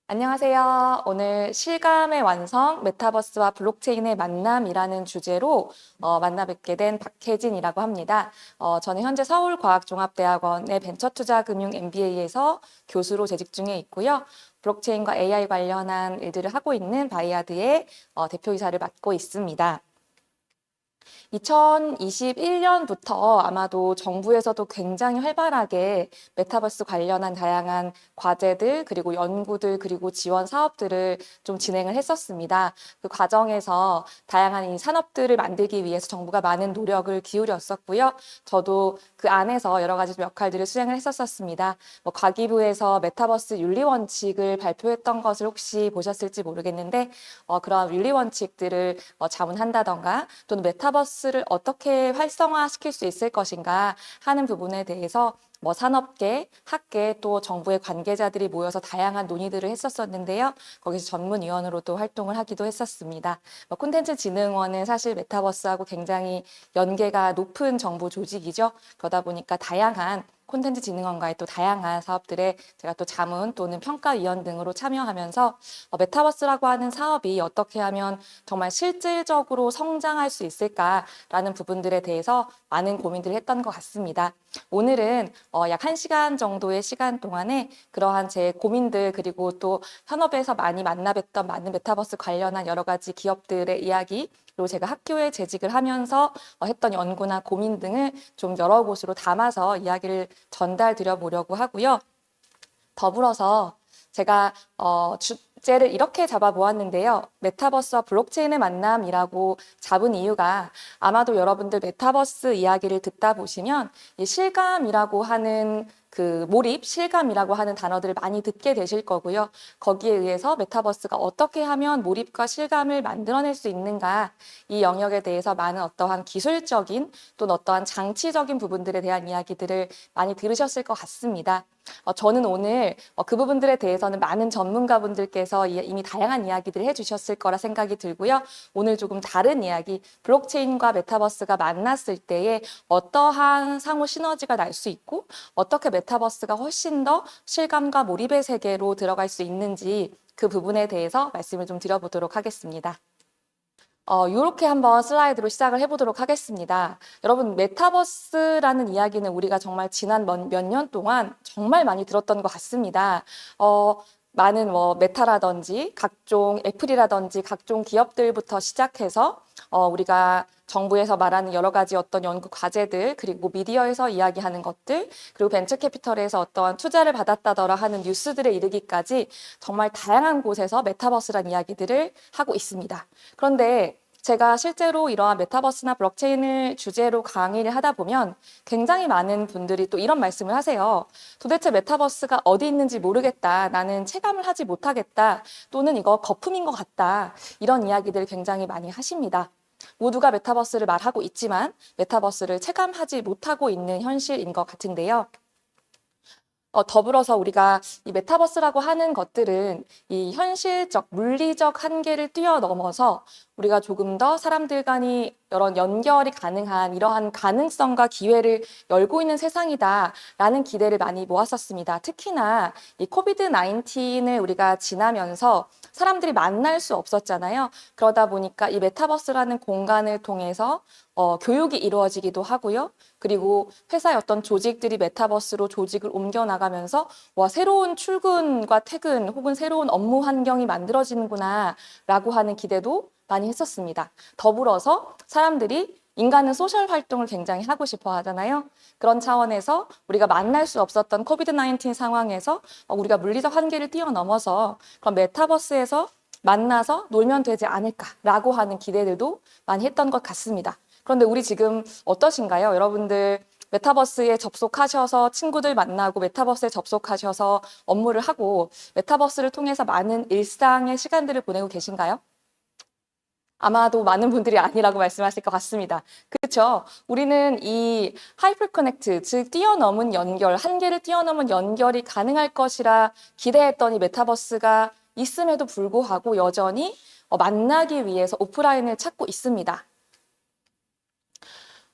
안녕하세요. 오늘 실감의 완성, 메타버스와 블록체인의 만남이라는 주제로 만나 뵙게 된 박혜진이라고 합니다. 저는 현재 서울과학종합대학원의 벤처투자금융 MBA에서 교수로 재직 중에 있고요. 블록체인과 AI 관련한 일들을 하고 있는 바이아드의 대표이사를 맡고 있습니다. 2021년부터 아마도 정부에서도 굉장히 활발하게 메타버스 관련한 다양한 과제들, 그리고 연구들, 그리고 지원 사업들을 좀 진행을 했었습니다. 그 과정에서 다양한 이 산업들을 만들기 위해서 정부가 많은 노력을 기울였었고요. 저도 그 안에서 여러 가지 역할들을 수행을 했었습니다. 과기부에서 메타버스 윤리 원칙을 발표했던 것을 혹시 보셨을지 모르겠는데, 그런 윤리 원칙들을 자문한다던가 또는 메타버스를 어떻게 활성화시킬 수 있을 것인가 하는 부분에 대해서 산업계, 학계 또 정부의 관계자들이 모여서 다양한 논의들을 했었었는데요. 거기서 전문위원으로도 활동을 하기도 했었습니다. 콘텐츠진흥원은 사실 메타버스하고 굉장히 연계가 높은 정부 조직이죠. 그러다 보니까 다양한 콘텐츠진흥원과의 또 다양한 사업들에 제가 또 자문 또는 평가위원 등으로 참여하면서 메타버스라고 하는 사업이 어떻게 하면 정말 실질적으로 성장할 수 있을까라는 부분들에 대해서 많은 고민들을 했던 것 같습니다. 오늘은 약 1시간 정도의 시간 동안에 그러한 제 고민들 그리고 또 현업에서 많이 만나뵀던 많은 메타버스 관련한 여러 가지 기업들의 이야기 그리고 제가 학교에 재직을 하면서 했던 연구나 고민 등을 좀 여러 곳으로 담아서 이야기를 전달드려 보려고 하고요. 더불어서 제가 주제를 이렇게 잡아보았는데요. 메타버스와 블록체인의 만남이라고 잡은 이유가 아마도 여러분들 메타버스 이야기를 듣다 보시면 이 실감이라고 하는 그 몰입, 실감이라고 하는 단어들을 많이 듣게 되실 거고요. 거기에 의해서 메타버스가 어떻게 하면 몰입과 실감을 만들어낼 수 있는가 이 영역에 대해서 많은 어떠한 기술적인 또는 어떠한 장치적인 부분들에 대한 이야기들을 많이 들으셨을 것 같습니다. 저는 오늘 그 부분들에 대해서는 많은 전문가분들께서 이미 다양한 이야기들을 해주셨을 거라 생각이 들고요. 오늘 조금 다른 이야기, 블록체인과 메타버스가 만났을 때에 어떠한 상호 시너지가 날 수 있고 어떻게 메타버스가 훨씬 더 실감과 몰입의 세계로 들어갈 수 있는지 그 부분에 대해서 말씀을 좀 드려보도록 하겠습니다. 이렇게 한번 슬라이드로 시작을 해보도록 하겠습니다. 여러분, 메타버스라는 이야기는 우리가 정말 지난 몇 년 동안 정말 많이 들었던 것 같습니다. 많은 메타라든지 각종 애플이라든지 각종 기업들부터 시작해서 우리가 정부에서 말하는 여러 가지 어떤 연구 과제들 그리고 미디어에서 이야기하는 것들 그리고 벤처 캐피털에서 어떠한 투자를 받았다더라 하는 뉴스들에 이르기까지 정말 다양한 곳에서 메타버스란 이야기들을 하고 있습니다. 그런데 제가 실제로 이러한 메타버스나 블록체인을 주제로 강의를 하다 보면 굉장히 많은 분들이 또 이런 말씀을 하세요. 도대체 메타버스가 어디 있는지 모르겠다. 나는 체감을 하지 못하겠다. 또는 이거 거품인 것 같다. 이런 이야기들을 굉장히 많이 하십니다. 모두가 메타버스를 말하고 있지만 메타버스를 체감하지 못하고 있는 현실인 것 같은데요. 더불어서 우리가 이 메타버스라고 하는 것들은 이 현실적, 물리적 한계를 뛰어넘어서 우리가 조금 더 사람들 간이 여러 연결이 가능한 이러한 가능성과 기회를 열고 있는 세상이다라는 기대를 많이 모았었습니다. 특히나 이 코비드 19을 우리가 지나면서 사람들이 만날 수 없었잖아요. 그러다 보니까 이 메타버스라는 공간을 통해서 교육이 이루어지기도 하고요. 그리고 회사의 어떤 조직들이 메타버스로 조직을 옮겨나가면서 와, 새로운 출근과 퇴근 혹은 새로운 업무 환경이 만들어지는구나 라고 하는 기대도 많이 했었습니다. 더불어서 사람들이 인간은 소셜 활동을 굉장히 하고 싶어 하잖아요. 그런 차원에서 우리가 만날 수 없었던 코비드 19 상황에서 우리가 물리적 한계를 뛰어넘어서 그런 메타버스에서 만나서 놀면 되지 않을까라고 하는 기대들도 많이 했던 것 같습니다. 그런데 우리 지금 어떠신가요? 여러분들 메타버스에 접속하셔서 친구들 만나고 메타버스에 접속하셔서 업무를 하고 메타버스를 통해서 많은 일상의 시간들을 보내고 계신가요? 아마도 많은 분들이 아니라고 말씀하실 것 같습니다. 그렇죠? 우리는 이 하이퍼 커넥트, 즉 뛰어넘은 연결, 한계를 뛰어넘은 연결이 가능할 것이라 기대했던 이 메타버스가 있음에도 불구하고 여전히 만나기 위해서 오프라인을 찾고 있습니다.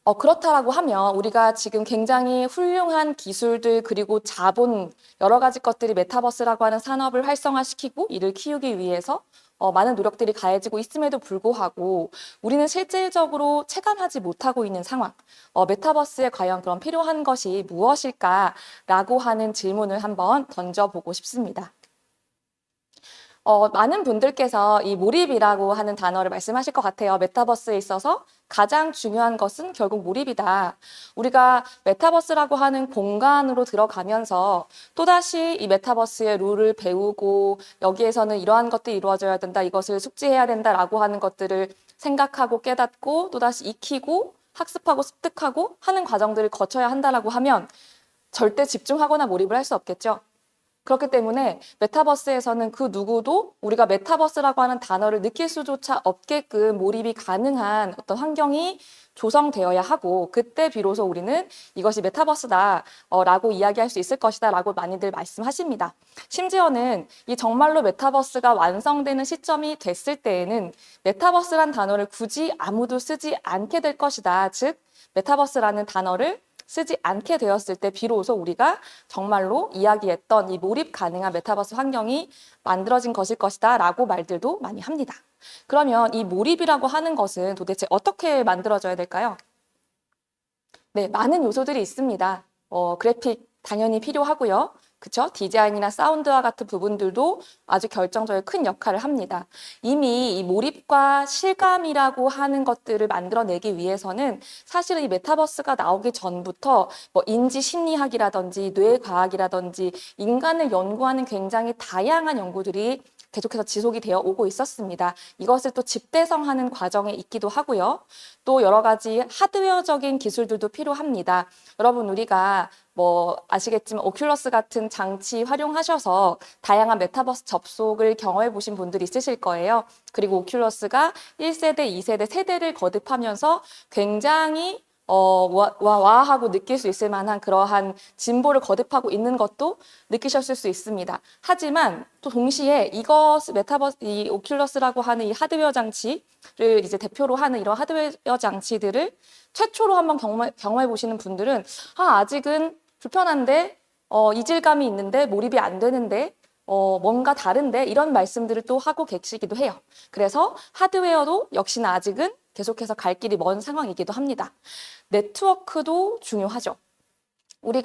그렇다라고 하면 우리가 지금 굉장히 훌륭한 기술들 그리고 자본 여러 가지 것들이 메타버스라고 하는 산업을 활성화시키고 이를 키우기 위해서 많은 노력들이 가해지고 있음에도 불구하고 우리는 실질적으로 체감하지 못하고 있는 상황, 메타버스에 과연 그럼 필요한 것이 무엇일까라고 하는 질문을 한번 던져보고 싶습니다. 많은 분들께서 이 몰입이라고 하는 단어를 말씀하실 것 같아요. 메타버스에 있어서 가장 중요한 것은 결국 몰입이다. 우리가 메타버스라고 하는 공간으로 들어가면서 또다시 이 메타버스의 룰을 배우고 여기에서는 이러한 것들이 이루어져야 된다. 이것을 숙지해야 된다라고 하는 것들을 생각하고 깨닫고 또다시 익히고 학습하고 습득하고 하는 과정들을 거쳐야 한다라고 하면 절대 집중하거나 몰입을 할 수 없겠죠. 그렇기 때문에 메타버스에서는 그 누구도 우리가 메타버스라고 하는 단어를 느낄 수조차 없게끔 몰입이 가능한 어떤 환경이 조성되어야 하고 그때 비로소 우리는 이것이 메타버스다 라고 이야기할 수 있을 것이다 라고 많이들 말씀하십니다. 심지어는 이 정말로 메타버스가 완성되는 시점이 됐을 때에는 메타버스란 단어를 굳이 아무도 쓰지 않게 될 것이다. 즉 메타버스라는 단어를 쓰지 않게 되었을 때 비로소 우리가 정말로 이야기했던 이 몰입 가능한 메타버스 환경이 만들어진 것일 것이다 라고 말들도 많이 합니다. 그러면 이 몰입이라고 하는 것은 도대체 어떻게 만들어져야 될까요? 네, 많은 요소들이 있습니다. 그래픽 당연히 필요하고요. 그쵸? 디자인이나 사운드와 같은 부분들도 아주 결정적인 큰 역할을 합니다. 이미 이 몰입과 실감이라고 하는 것들을 만들어내기 위해서는 사실은 이 메타버스가 나오기 전부터 뭐 인지 심리학이라든지 뇌과학이라든지 인간을 연구하는 굉장히 다양한 연구들이 계속해서 지속이 되어 오고 있었습니다. 이것을 또 집대성하는 과정에 있기도 하고요. 또 여러 가지 하드웨어적인 기술들도 필요합니다. 여러분 우리가 뭐 아시겠지만 오큘러스 같은 장치 활용하셔서 다양한 메타버스 접속을 경험해 보신 분들이 있으실 거예요. 그리고 오큘러스가 1세대, 2세대, 세대를 거듭하면서 굉장히 와하고 느낄 수 있을 만한 그러한 진보를 거듭하고 있는 것도 느끼셨을 수 있습니다. 하지만 또 동시에 메타버스, 이 오큘러스라고 하는 이 하드웨어 장치를 이제 대표로 하는 이런 하드웨어 장치들을 최초로 한번 경험해 보시는 분들은 아직은 불편한데, 이질감이 있는데, 몰입이 안 되는데, 뭔가 다른데, 이런 말씀들을 또 하고 계시기도 해요. 그래서 하드웨어도 역시나 아직은 계속해서 갈 길이 먼 상황이기도 합니다. 네트워크도 중요하죠. 우리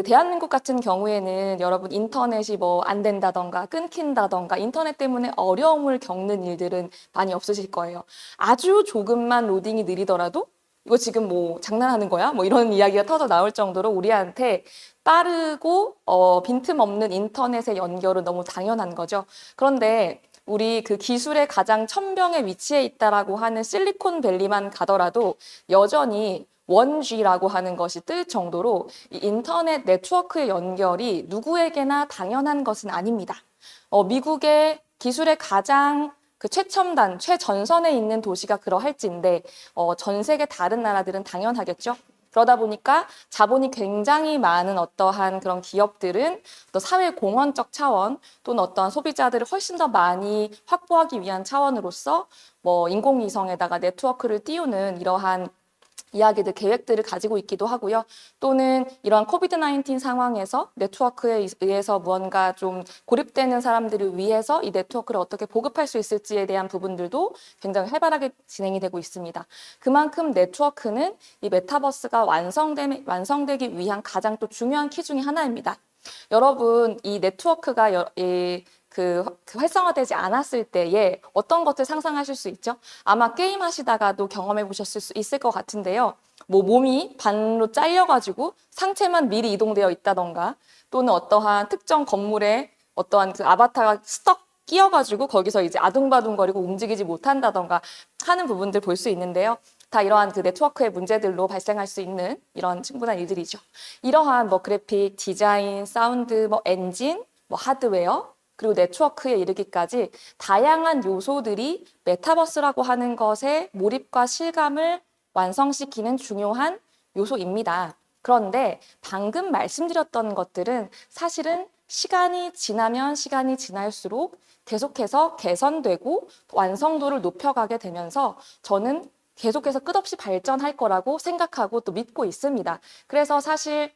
대한민국 같은 경우에는 여러분 인터넷이 뭐 안 된다던가 끊긴다던가 인터넷 때문에 어려움을 겪는 일들은 많이 없으실 거예요. 아주 조금만 로딩이 느리더라도 이거 지금 뭐 장난하는 거야? 뭐 이런 이야기가 터져 나올 정도로 우리한테 빠르고 빈틈없는 인터넷의 연결은 너무 당연한 거죠. 그런데 우리 그 기술의 가장 천병에 위치해 있다라고 하는 실리콘밸리만 가더라도 여전히 1G라고 하는 것이 뜰 정도로 이 인터넷 네트워크의 연결이 누구에게나 당연한 것은 아닙니다. 미국의 기술의 가장 그 최첨단, 최전선에 있는 도시가 그러할진데 전 세계 다른 나라들은 당연하겠죠. 그러다 보니까 자본이 굉장히 많은 어떠한 그런 기업들은 또 사회 공헌적 차원 또는 어떠한 소비자들을 훨씬 더 많이 확보하기 위한 차원으로서 뭐 인공위성에다가 네트워크를 띄우는 이러한 이야기들, 계획들을 가지고 있기도 하고요. 또는 이러한 코비드-19 상황에서 네트워크에 의해서 무언가 좀 고립되는 사람들을 위해서 이 네트워크를 어떻게 보급할 수 있을지에 대한 부분들도 굉장히 활발하게 진행이 되고 있습니다. 그만큼 네트워크는 이 메타버스가 완성되기 위한 가장 또 중요한 키 중에 하나입니다. 여러분, 이 네트워크가 활성화되지 않았을 때에 어떤 것들 상상하실 수 있죠? 아마 게임 하시다가도 경험해 보셨을 수 있을 것 같은데요. 뭐 몸이 반으로 잘려가지고 상체만 미리 이동되어 있다던가 또는 어떠한 특정 건물에 어떠한 그 아바타가 스떡 끼어가지고 거기서 이제 아둥바둥거리고 움직이지 못한다던가 하는 부분들 볼 수 있는데요. 다 이러한 그 네트워크의 문제들로 발생할 수 있는 이런 충분한 일들이죠. 이러한 뭐 그래픽, 디자인, 사운드, 뭐 엔진, 뭐 하드웨어 그리고 네트워크에 이르기까지 다양한 요소들이 메타버스라고 하는 것의 몰입과 실감을 완성시키는 중요한 요소입니다. 그런데 방금 말씀드렸던 것들은 사실은 시간이 지날수록 계속해서 개선되고 완성도를 높여가게 되면서 저는 계속해서 끝없이 발전할 거라고 생각하고 또 믿고 있습니다. 그래서 사실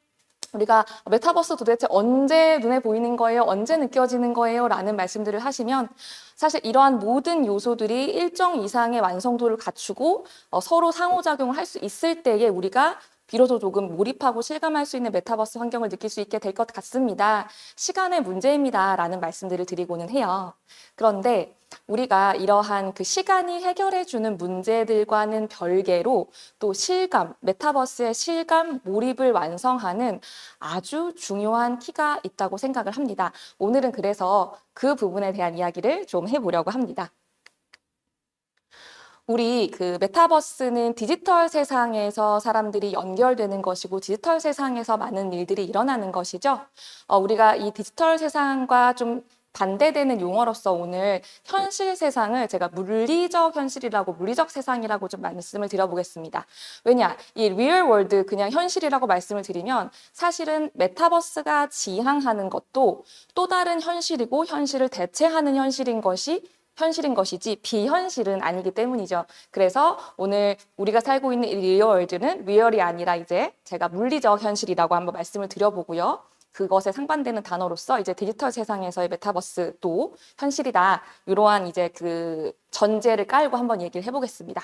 우리가 메타버스 도대체 언제 눈에 보이는 거예요? 언제 느껴지는 거예요? 라는 말씀들을 하시면 사실 이러한 모든 요소들이 일정 이상의 완성도를 갖추고 서로 상호작용을 할 수 있을 때에 우리가 비로소 조금 몰입하고 실감할 수 있는 메타버스 환경을 느낄 수 있게 될 것 같습니다. 시간의 문제입니다. 라는 말씀들을 드리고는 해요. 그런데 우리가 이러한 그 시간이 해결해주는 문제들과는 별개로 또 실감, 메타버스의 실감, 몰입을 완성하는 아주 중요한 키가 있다고 생각을 합니다. 오늘은 그래서 그 부분에 대한 이야기를 좀 해보려고 합니다. 우리 그 메타버스는 디지털 세상에서 사람들이 연결되는 것이고 디지털 세상에서 많은 일들이 일어나는 것이죠. 우리가 이 디지털 세상과 좀 반대되는 용어로서 오늘 현실 세상을 제가 물리적 현실이라고 물리적 세상이라고 좀 말씀을 드려보겠습니다. 왜냐, 이 real world 그냥 현실이라고 말씀을 드리면 사실은 메타버스가 지향하는 것도 또 다른 현실이고 현실을 대체하는 현실인 것이지 비현실은 아니기 때문이죠. 그래서 오늘 우리가 살고 있는 이 리얼월드는 리얼이 아니라 이제 제가 물리적 현실이라고 한번 말씀을 드려보고요. 그것에 상반되는 단어로서 이제 디지털 세상에서의 메타버스도 현실이다. 이러한 이제 그 전제를 깔고 한번 얘기를 해보겠습니다.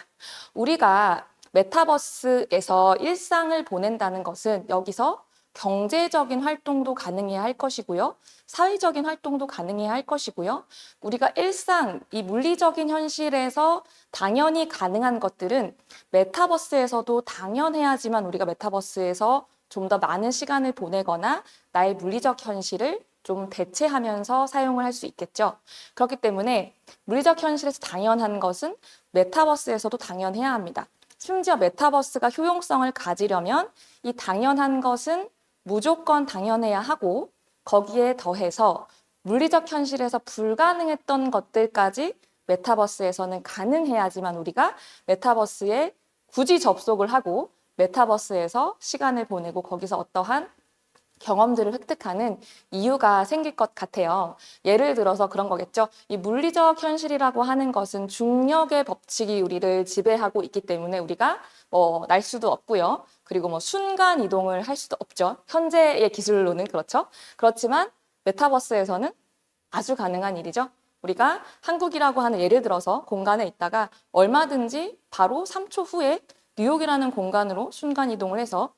우리가 메타버스에서 일상을 보낸다는 것은 여기서 경제적인 활동도 가능해야 할 것이고요. 사회적인 활동도 가능해야 할 것이고요. 우리가 일상, 이 물리적인 현실에서 당연히 가능한 것들은 메타버스에서도 당연해야지만 우리가 메타버스에서 좀 더 많은 시간을 보내거나 나의 물리적 현실을 좀 대체하면서 사용을 할 수 있겠죠. 그렇기 때문에 물리적 현실에서 당연한 것은 메타버스에서도 당연해야 합니다. 심지어 메타버스가 효용성을 가지려면 이 당연한 것은 무조건 당연해야 하고 거기에 더해서 물리적 현실에서 불가능했던 것들까지 메타버스에서는 가능해야지만 우리가 메타버스에 굳이 접속을 하고 메타버스에서 시간을 보내고 거기서 어떠한 경험들을 획득하는 이유가 생길 것 같아요. 예를 들어서 그런 거겠죠. 이 물리적 현실이라고 하는 것은 중력의 법칙이 우리를 지배하고 있기 때문에 우리가 날 수도 없고요. 그리고 순간 이동을 할 수도 없죠. 현재의 기술로는 그렇죠. 그렇지만 메타버스에서는 아주 가능한 일이죠. 우리가 한국이라고 하는 예를 들어서 공간에 있다가 얼마든지 바로 3초 후에 뉴욕이라는 공간으로 순간 이동을 해서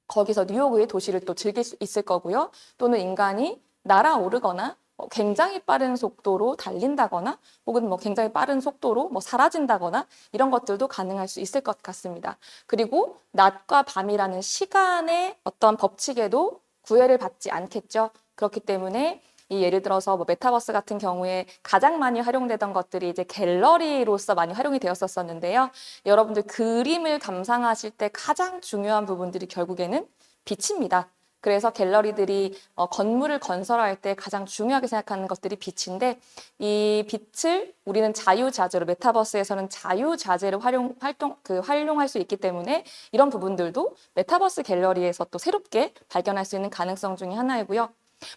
거기서 뉴욕의 도시를 또 즐길 수 있을 거고요. 또는 인간이 날아오르거나 굉장히 빠른 속도로 달린다거나 혹은 굉장히 빠른 속도로 사라진다거나 이런 것들도 가능할 수 있을 것 같습니다. 그리고 낮과 밤이라는 시간의 어떤 법칙에도 구애를 받지 않겠죠. 그렇기 때문에 이 예를 들어서 메타버스 같은 경우에 가장 많이 활용되던 것들이 이제 갤러리로서 많이 활용이 되었었는데요. 여러분들 그림을 감상하실 때 가장 중요한 부분들이 결국에는 빛입니다. 그래서 갤러리들이 건물을 건설할 때 가장 중요하게 생각하는 것들이 빛인데 이 빛을 우리는 자유자재로 메타버스에서는 자유자재로 활용할 수 있기 때문에 이런 부분들도 메타버스 갤러리에서 또 새롭게 발견할 수 있는 가능성 중에 하나이고요.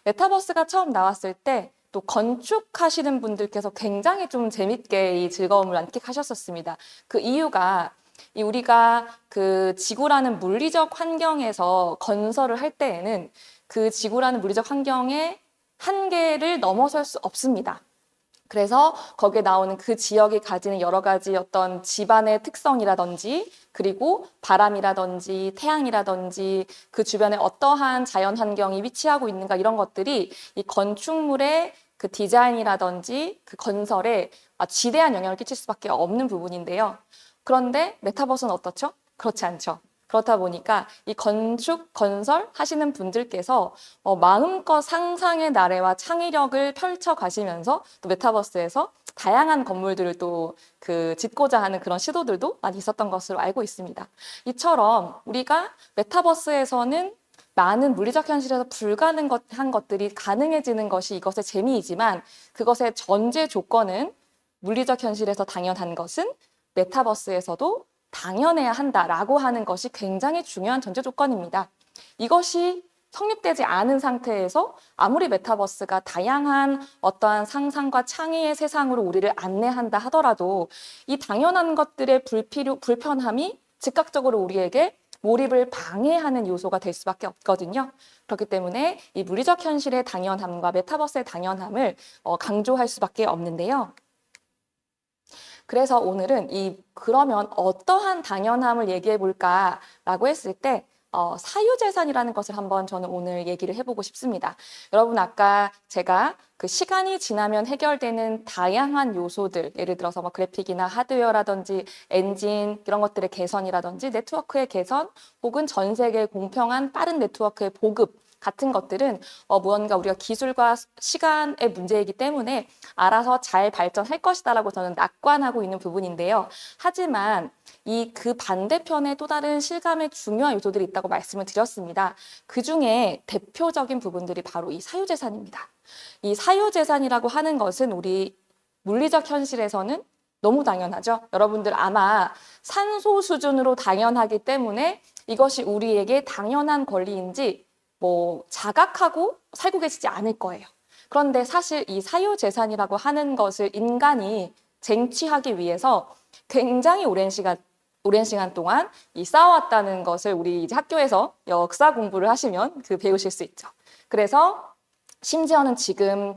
메타버스가 처음 나왔을 때 또 건축하시는 분들께서 굉장히 좀 재밌게 이 즐거움을 만끽하셨었습니다. 그 이유가 우리가 그 지구라는 물리적 환경에서 건설을 할 때에는 그 지구라는 물리적 환경의 한계를 넘어설 수 없습니다. 그래서 거기에 나오는 그 지역이 가지는 여러 가지 어떤 집안의 특성이라든지 그리고 바람이라든지 태양이라든지 그 주변에 어떠한 자연 환경이 위치하고 있는가 이런 것들이 이 건축물의 그 디자인이라든지 그 건설에 지대한 영향을 끼칠 수밖에 없는 부분인데요. 그런데 메타버스는 어떻죠? 그렇지 않죠. 그렇다 보니까 이 건설 하시는 분들께서 마음껏 상상의 나래와 창의력을 펼쳐 가시면서 또 메타버스에서 다양한 건물들을 또 짓고자 하는 그런 시도들도 많이 있었던 것으로 알고 있습니다. 이처럼 우리가 메타버스에서는 많은 물리적 현실에서 불가능한 것들이 가능해지는 것이 이것의 재미이지만 그것의 전제 조건은 물리적 현실에서 당연한 것은 메타버스에서도 당연해야 한다라고 하는 것이 굉장히 중요한 전제 조건입니다. 이것이 성립되지 않은 상태에서 아무리 메타버스가 다양한 어떠한 상상과 창의의 세상으로 우리를 안내한다 하더라도 이 당연한 것들의 불편함이 즉각적으로 우리에게 몰입을 방해하는 요소가 될 수밖에 없거든요. 그렇기 때문에 이 물리적 현실의 당연함과 메타버스의 당연함을 강조할 수밖에 없는데요. 그래서 오늘은 그러면 어떠한 당연함을 얘기해 볼까라고 했을 때 사유재산이라는 것을 한번 저는 오늘 얘기를 해보고 싶습니다. 여러분 아까 제가 그 시간이 지나면 해결되는 다양한 요소들, 예를 들어서 뭐 그래픽이나 하드웨어라든지 엔진 이런 것들의 개선이라든지 네트워크의 개선 혹은 전 세계 공평한 빠른 네트워크의 보급 같은 것들은 무언가 우리가 기술과 시간의 문제이기 때문에 알아서 잘 발전할 것이다라고 저는 낙관하고 있는 부분인데요. 하지만 그 반대편에 또 다른 실감의 중요한 요소들이 있다고 말씀을 드렸습니다. 그 중에 대표적인 부분들이 바로 이 사유재산입니다. 이 사유재산이라고 하는 것은 우리 물리적 현실에서는 너무 당연하죠. 여러분들 아마 산소 수준으로 당연하기 때문에 이것이 우리에게 당연한 권리인지 자각하고 살고 계시지 않을 거예요. 그런데 사실 이 사유재산이라고 하는 것을 인간이 쟁취하기 위해서 굉장히 오랜 시간 동안 쌓아왔다는 것을 우리 이제 학교에서 역사 공부를 하시면 배우실 수 있죠. 그래서 심지어는 지금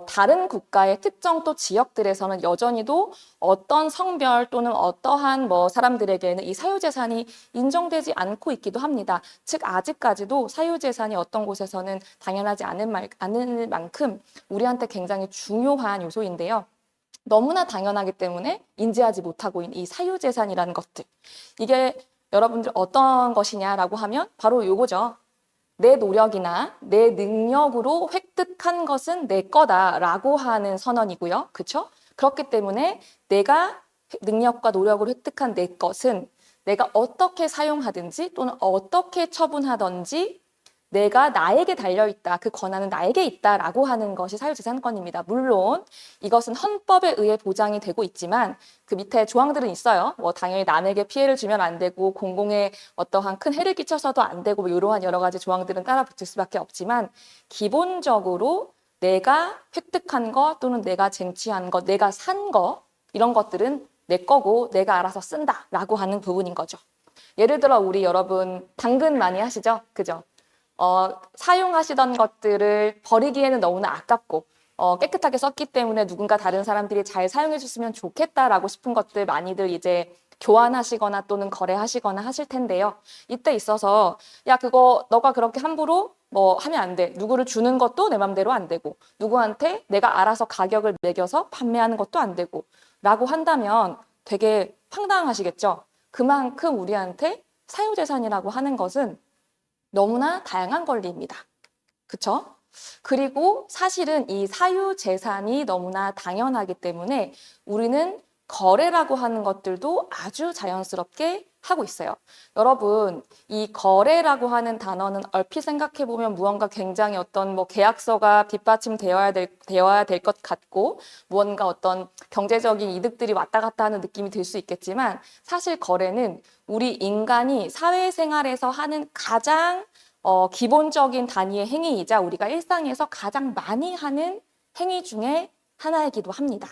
다른 국가의 특정 또 지역들에서는 여전히도 어떤 성별 또는 어떠한 사람들에게는 이 사유재산이 인정되지 않고 있기도 합니다. 즉 아직까지도 사유재산이 어떤 곳에서는 당연하지 않을 만큼 우리한테 굉장히 중요한 요소인데요. 너무나 당연하기 때문에 인지하지 못하고 있는 이 사유재산이라는 것들. 이게 여러분들 어떤 것이냐라고 하면 바로 요거죠. 내 노력이나 내 능력으로 획득한 것은 내 거다라고 하는 선언이고요. 그렇죠? 그렇기 때문에 내가 능력과 노력으로 획득한 내 것은 내가 어떻게 사용하든지 또는 어떻게 처분하든지 내가 나에게 달려있다. 그 권한은 나에게 있다라고 하는 것이 사유재산권입니다. 물론 이것은 헌법에 의해 보장이 되고 있지만 그 밑에 조항들은 있어요. 당연히 남에게 피해를 주면 안 되고 공공에 어떠한 큰 해를 끼쳐서도 안 되고 이러한 여러 가지 조항들은 따라 붙을 수밖에 없지만 기본적으로 내가 획득한 것 또는 내가 쟁취한 것, 내가 산 것 이런 것들은 내 거고 내가 알아서 쓴다라고 하는 부분인 거죠. 예를 들어 우리 여러분 당근 많이 하시죠? 그죠? 사용하시던 것들을 버리기에는 너무나 아깝고 깨끗하게 썼기 때문에 누군가 다른 사람들이 잘 사용해 줬으면 좋겠다라고 싶은 것들 많이들 이제 교환하시거나 또는 거래하시거나 하실 텐데요. 이때 있어서 야 그거 너가 그렇게 함부로 하면 안 돼. 누구를 주는 것도 내 맘대로 안 되고 누구한테 내가 알아서 가격을 매겨서 판매하는 것도 안 되고 라고 한다면 되게 황당하시겠죠. 그만큼 우리한테 사유재산이라고 하는 것은 너무나 다양한 권리입니다. 그쵸? 그리고 사실은 이 사유재산이 너무나 당연하기 때문에 우리는 거래라고 하는 것들도 아주 자연스럽게 하고 있어요. 여러분, 이 거래라고 하는 단어는 얼핏 생각해보면 무언가 굉장히 어떤 계약서가 뒷받침되어야 될 것 같고 무언가 어떤 경제적인 이득들이 왔다 갔다 하는 느낌이 들 수 있겠지만 사실 거래는 우리 인간이 사회생활에서 하는 가장 기본적인 단위의 행위이자 우리가 일상에서 가장 많이 하는 행위 중에 하나이기도 합니다.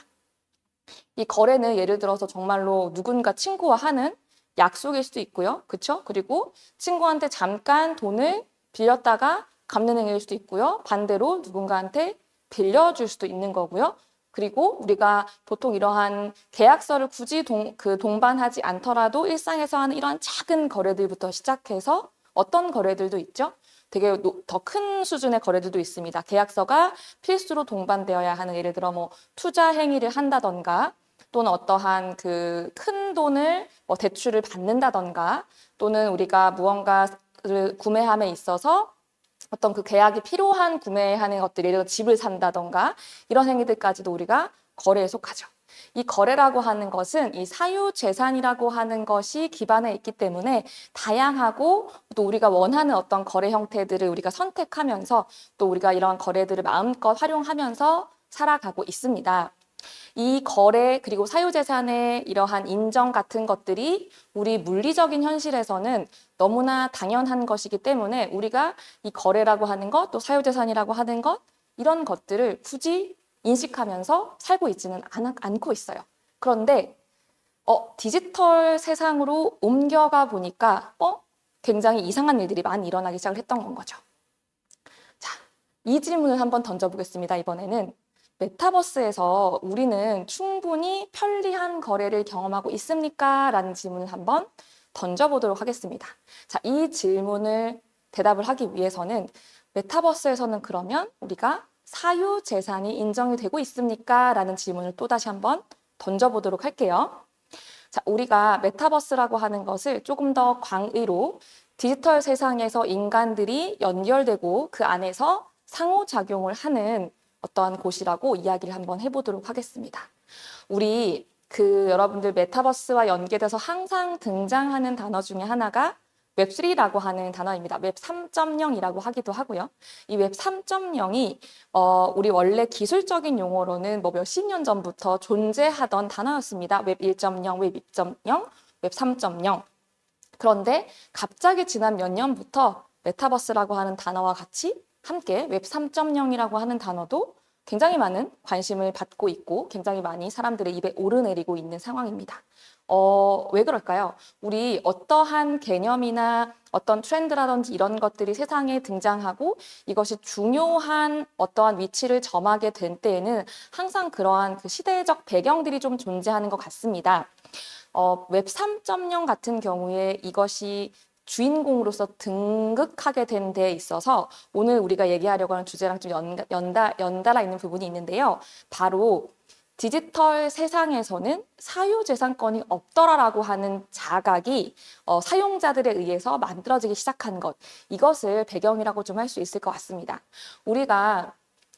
이 거래는 예를 들어서 정말로 누군가 친구와 하는 약속일 수도 있고요. 그렇죠? 그리고 친구한테 잠깐 돈을 빌렸다가 갚는 행위일 수도 있고요. 반대로 누군가한테 빌려줄 수도 있는 거고요. 그리고 우리가 보통 이러한 계약서를 굳이 동반하지 않더라도 일상에서 하는 이러한 작은 거래들부터 시작해서 어떤 거래들도 있죠. 되게 더 큰 수준의 거래들도 있습니다. 계약서가 필수로 동반되어야 하는 예를 들어 투자 행위를 한다던가 또는 어떠한 큰 돈을 대출을 받는다던가 또는 우리가 무언가를 구매함에 있어서 어떤 계약이 필요한 구매하는 것들, 예를 들어 집을 산다던가 이런 행위들까지도 우리가 거래에 속하죠. 이 거래라고 하는 것은 이 사유재산이라고 하는 것이 기반에 있기 때문에 다양하고 또 우리가 원하는 어떤 거래 형태들을 우리가 선택하면서 또 우리가 이런 거래들을 마음껏 활용하면서 살아가고 있습니다. 이 거래 그리고 사유재산의 이러한 인정 같은 것들이 우리 물리적인 현실에서는 너무나 당연한 것이기 때문에 우리가 이 거래라고 하는 것, 또 사유재산이라고 하는 것, 이런 것들을 굳이 인식하면서 살고 있지는 않고 있어요. 그런데 디지털 세상으로 옮겨가 보니까 굉장히 이상한 일들이 많이 일어나기 시작을 했던 건 거죠. 자, 이 질문을 한번 던져보겠습니다. 이번에는 메타버스에서 우리는 충분히 편리한 거래를 경험하고 있습니까? 라는 질문을 한번 던져보도록 하겠습니다. 자, 이 질문을 대답을 하기 위해서는 메타버스에서는 그러면 우리가 사유재산이 인정이 되고 있습니까? 라는 질문을 또다시 한번 던져보도록 할게요. 자, 우리가 메타버스라고 하는 것을 조금 더 광의로 디지털 세상에서 인간들이 연결되고 그 안에서 상호작용을 하는 어떠한 곳이라고 이야기를 한번 해보도록 하겠습니다. 우리 여러분들 메타버스와 연계돼서 항상 등장하는 단어 중에 하나가 웹3라고 하는 단어입니다. 웹 3.0이라고 하기도 하고요. 이 웹 3.0이 우리 원래 기술적인 용어로는 뭐 몇십 년 전부터 존재하던 단어였습니다. 웹 1.0, 웹 2.0, 웹 3.0. 그런데 갑자기 지난 몇 년부터 메타버스라고 하는 단어와 같이 함께 웹 3.0이라고 하는 단어도 굉장히 많은 관심을 받고 있고 굉장히 많이 사람들의 입에 오르내리고 있는 상황입니다. 왜 그럴까요? 우리 어떠한 개념이나 어떤 트렌드라든지 이런 것들이 세상에 등장하고 이것이 중요한 어떠한 위치를 점하게 된 때에는 항상 그러한 그 시대적 배경들이 좀 존재하는 것 같습니다. 웹 3.0 같은 경우에 이것이 주인공으로서 등극하게 된 데 있어서 오늘 우리가 얘기하려고 하는 주제랑 좀 연달아 있는 부분이 있는데요. 바로 디지털 세상에서는 사유재산권이 없더라라고 하는 자각이 사용자들에 의해서 만들어지기 시작한 것, 이것을 배경이라고 좀 할 수 있을 것 같습니다. 우리가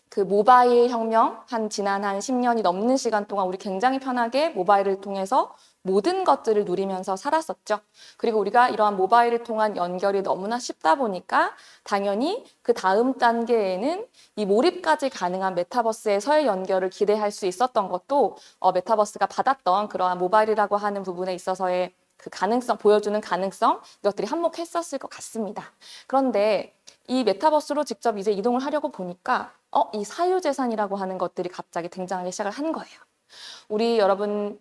그 모바일 혁명 지난 한 10년이 넘는 시간 동안 우리 굉장히 편하게 모바일을 통해서 모든 것들을 누리면서 살았었죠. 그리고 우리가 이러한 모바일을 통한 연결이 너무나 쉽다 보니까 당연히 그 다음 단계에는 이 몰입까지 가능한 메타버스에서의 연결을 기대할 수 있었던 것도 메타버스가 받았던 그러한 모바일이라고 하는 부분에 있어서의 그 가능성, 보여주는 가능성, 이것들이 한몫했었을 것 같습니다. 그런데 이 메타버스로 직접 이제 이동을 하려고 보니까 이 사유재산이라고 하는 것들이 갑자기 등장하기 시작을 한 거예요. 우리 여러분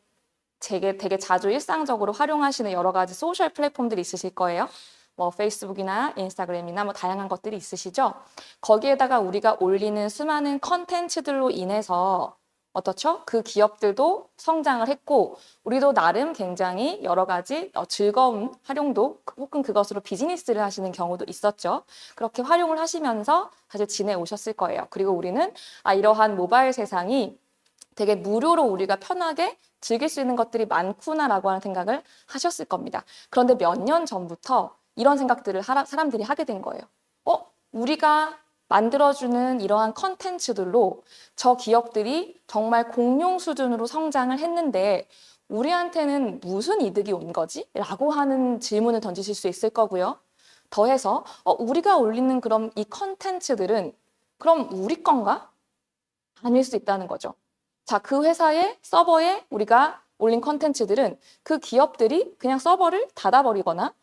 되게 자주 일상적으로 활용하시는 여러 가지 소셜 플랫폼들이 있으실 거예요. 뭐 페이스북이나 인스타그램이나 뭐 다양한 것들이 있으시죠. 거기에다가 우리가 올리는 수많은 컨텐츠들로 인해서 어떻죠? 그 기업들도 성장을 했고 우리도 나름 굉장히 여러 가지 즐거운 활용도 혹은 그것으로 비즈니스를 하시는 경우도 있었죠. 그렇게 활용을 하시면서 사실 지내오셨을 거예요. 그리고 우리는 이러한 모바일 세상이 되게 무료로 우리가 편하게 즐길 수 있는 것들이 많구나라고 하는 생각을 하셨을 겁니다. 그런데 몇 년 전부터 이런 생각들을 사람들이 하게 된 거예요. 우리가 만들어주는 이러한 컨텐츠들로 저 기업들이 정말 공룡 수준으로 성장을 했는데 우리한테는 무슨 이득이 온 거지? 라고 하는 질문을 던지실 수 있을 거고요. 더해서 우리가 올리는 그럼 이 컨텐츠들은 그럼 우리 건가? 아닐 수 있다는 거죠. 자, 그 회사의 서버에 우리가 올린 컨텐츠들은 그 기업들이 그냥 서버를 닫아버리거나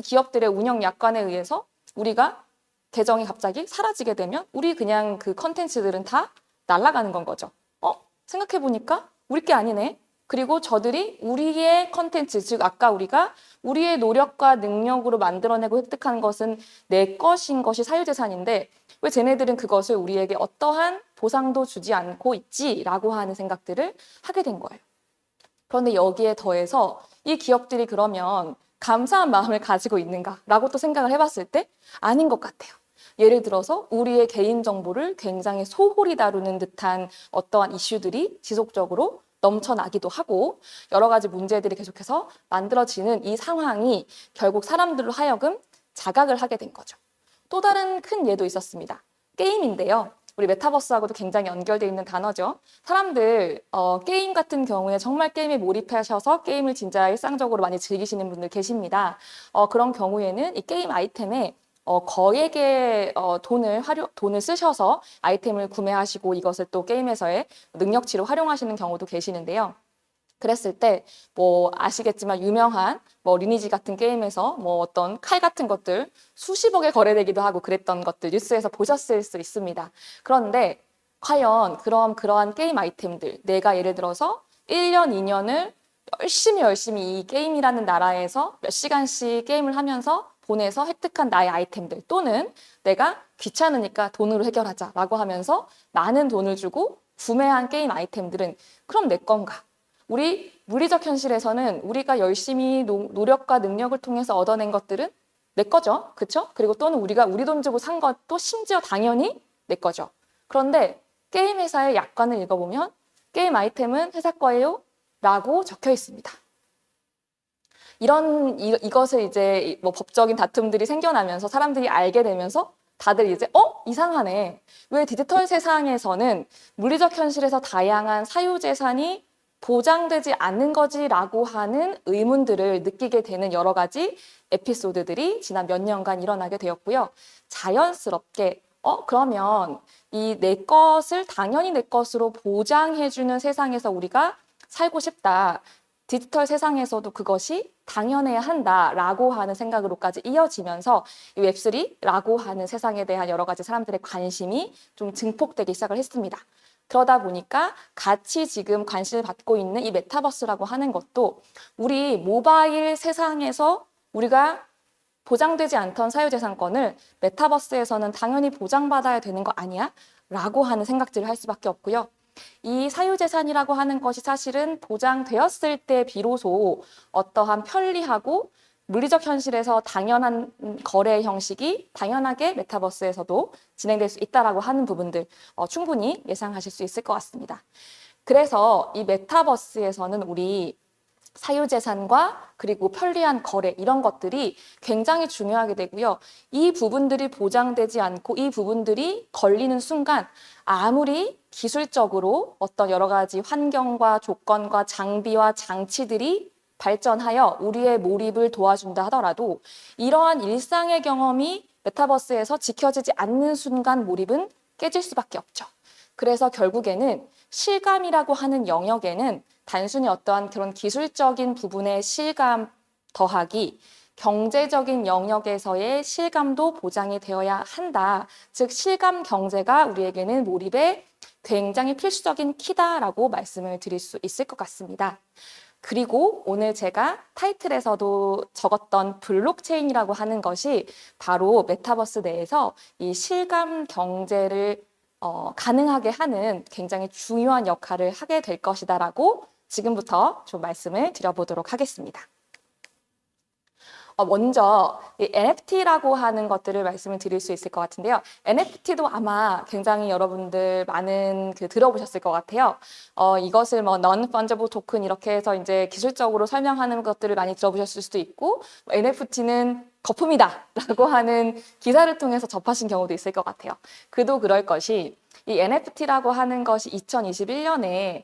기업들의 운영 약관에 의해서 우리가 계정이 갑자기 사라지게 되면 우리 그냥 그 컨텐츠들은 다 날아가는 건 거죠. 생각해보니까 우리 게 아니네. 그리고 저들이 우리의 컨텐츠, 즉 아까 우리가 우리의 노력과 능력으로 만들어내고 획득한 것은 내 것인 것이 사유재산인데 왜 쟤네들은 그것을 우리에게 어떠한 보상도 주지 않고 있지라고 하는 생각들을 하게 된 거예요. 그런데 여기에 더해서 이 기업들이 그러면 감사한 마음을 가지고 있는가라고 또 생각을 해봤을 때 아닌 것 같아요. 예를 들어서 우리의 개인정보를 굉장히 소홀히 다루는 듯한 어떠한 이슈들이 지속적으로 넘쳐나기도 하고 여러 가지 문제들이 계속해서 만들어지는 이 상황이 결국 사람들로 하여금 자각을 하게 된 거죠. 또 다른 큰 예도 있었습니다. 게임인데요. 우리 메타버스하고도 굉장히 연결되어 있는 단어죠. 사람들 게임 같은 경우에 정말 게임에 몰입하셔서 게임을 진짜 일상적으로 많이 즐기시는 분들 계십니다. 그런 경우에는 이 게임 아이템에 거액의 돈을 쓰셔서 아이템을 구매하시고 이것을 또 게임에서의 능력치로 활용하시는 경우도 계시는데요. 그랬을 때 뭐 아시겠지만 유명한 뭐 리니지 같은 게임에서 뭐 어떤 칼 같은 것들 수십억에 거래되기도 하고 그랬던 것들 뉴스에서 보셨을 수 있습니다. 그런데 과연 그러한 게임 아이템들 내가 예를 들어서 1년, 2년을 열심히 이 게임이라는 나라에서 몇 시간씩 게임을 하면서 보내서 획득한 나의 아이템들 또는 내가 귀찮으니까 돈으로 해결하자라고 하면서 많은 돈을 주고 구매한 게임 아이템들은 그럼 내 건가? 우리 물리적 현실에서는 우리가 열심히 노력과 능력을 통해서 얻어낸 것들은 내 거죠. 그렇죠? 그리고 또는 우리가 우리 돈 주고 산 것도 심지어 당연히 내 거죠. 그런데 게임 회사의 약관을 읽어보면 게임 아이템은 회사 거예요 라고 적혀 있습니다. 이것을 이제 뭐 법적인 다툼들이 생겨나면서 사람들이 알게 되면서 다들 이제 이상하네. 왜 디지털 세상에서는 물리적 현실에서 다양한 사유재산이 보장되지 않는 거지라고 하는 의문들을 느끼게 되는 여러 가지 에피소드들이 지난 몇 년간 일어나게 되었고요. 자연스럽게 그러면 이 내 것을 당연히 내 것으로 보장해주는 세상에서 우리가 살고 싶다. 디지털 세상에서도 그것이 당연해야 한다라고 하는 생각으로까지 이어지면서 이 웹3라고 하는 세상에 대한 여러 가지 사람들의 관심이 좀 증폭되기 시작을 했습니다. 그러다 보니까 같이 지금 관심을 받고 있는 이 메타버스라고 하는 것도 우리 모바일 세상에서 우리가 보장되지 않던 사유재산권을 메타버스에서는 당연히 보장받아야 되는 거 아니야? 라고 하는 생각들을 할 수밖에 없고요. 이 사유재산이라고 하는 것이 사실은 보장되었을 때 비로소 어떠한 편리하고 물리적 현실에서 당연한 거래 형식이 당연하게 메타버스에서도 진행될 수 있다라고 하는 부분들 충분히 예상하실 수 있을 것 같습니다. 그래서 이 메타버스에서는 우리 사유재산과 그리고 편리한 거래 이런 것들이 굉장히 중요하게 되고요. 이 부분들이 보장되지 않고 이 부분들이 걸리는 순간 아무리 기술적으로 어떤 여러 가지 환경과 조건과 장비와 장치들이 발전하여 우리의 몰입을 도와준다 하더라도 이러한 일상의 경험이 메타버스에서 지켜지지 않는 순간 몰입은 깨질 수밖에 없죠. 그래서 결국에는 실감이라고 하는 영역에는 단순히 어떠한 그런 기술적인 부분의 실감 더하기 경제적인 영역에서의 실감도 보장이 되어야 한다. 즉 실감 경제가 우리에게는 몰입의 굉장히 필수적인 키다라고 말씀을 드릴 수 있을 것 같습니다. 그리고 오늘 제가 타이틀에서도 적었던 블록체인이라고 하는 것이 바로 메타버스 내에서 이 실감 경제를 가능하게 하는 굉장히 중요한 역할을 하게 될 것이다라고 지금부터 좀 말씀을 드려보도록 하겠습니다. 먼저 이 NFT라고 하는 것들을 말씀을 드릴 수 있을 것 같은데요. NFT도 아마 굉장히 여러분들 많은 들어보셨을 것 같아요. 이것을 뭐 Non-Fungible Token 이렇게 해서 이제 기술적으로 설명하는 것들을 많이 들어보셨을 수도 있고 NFT는 거품이다라고 하는 기사를 통해서 접하신 경우도 있을 것 같아요. 그도 그럴 것이 이 NFT라고 하는 것이 2021년에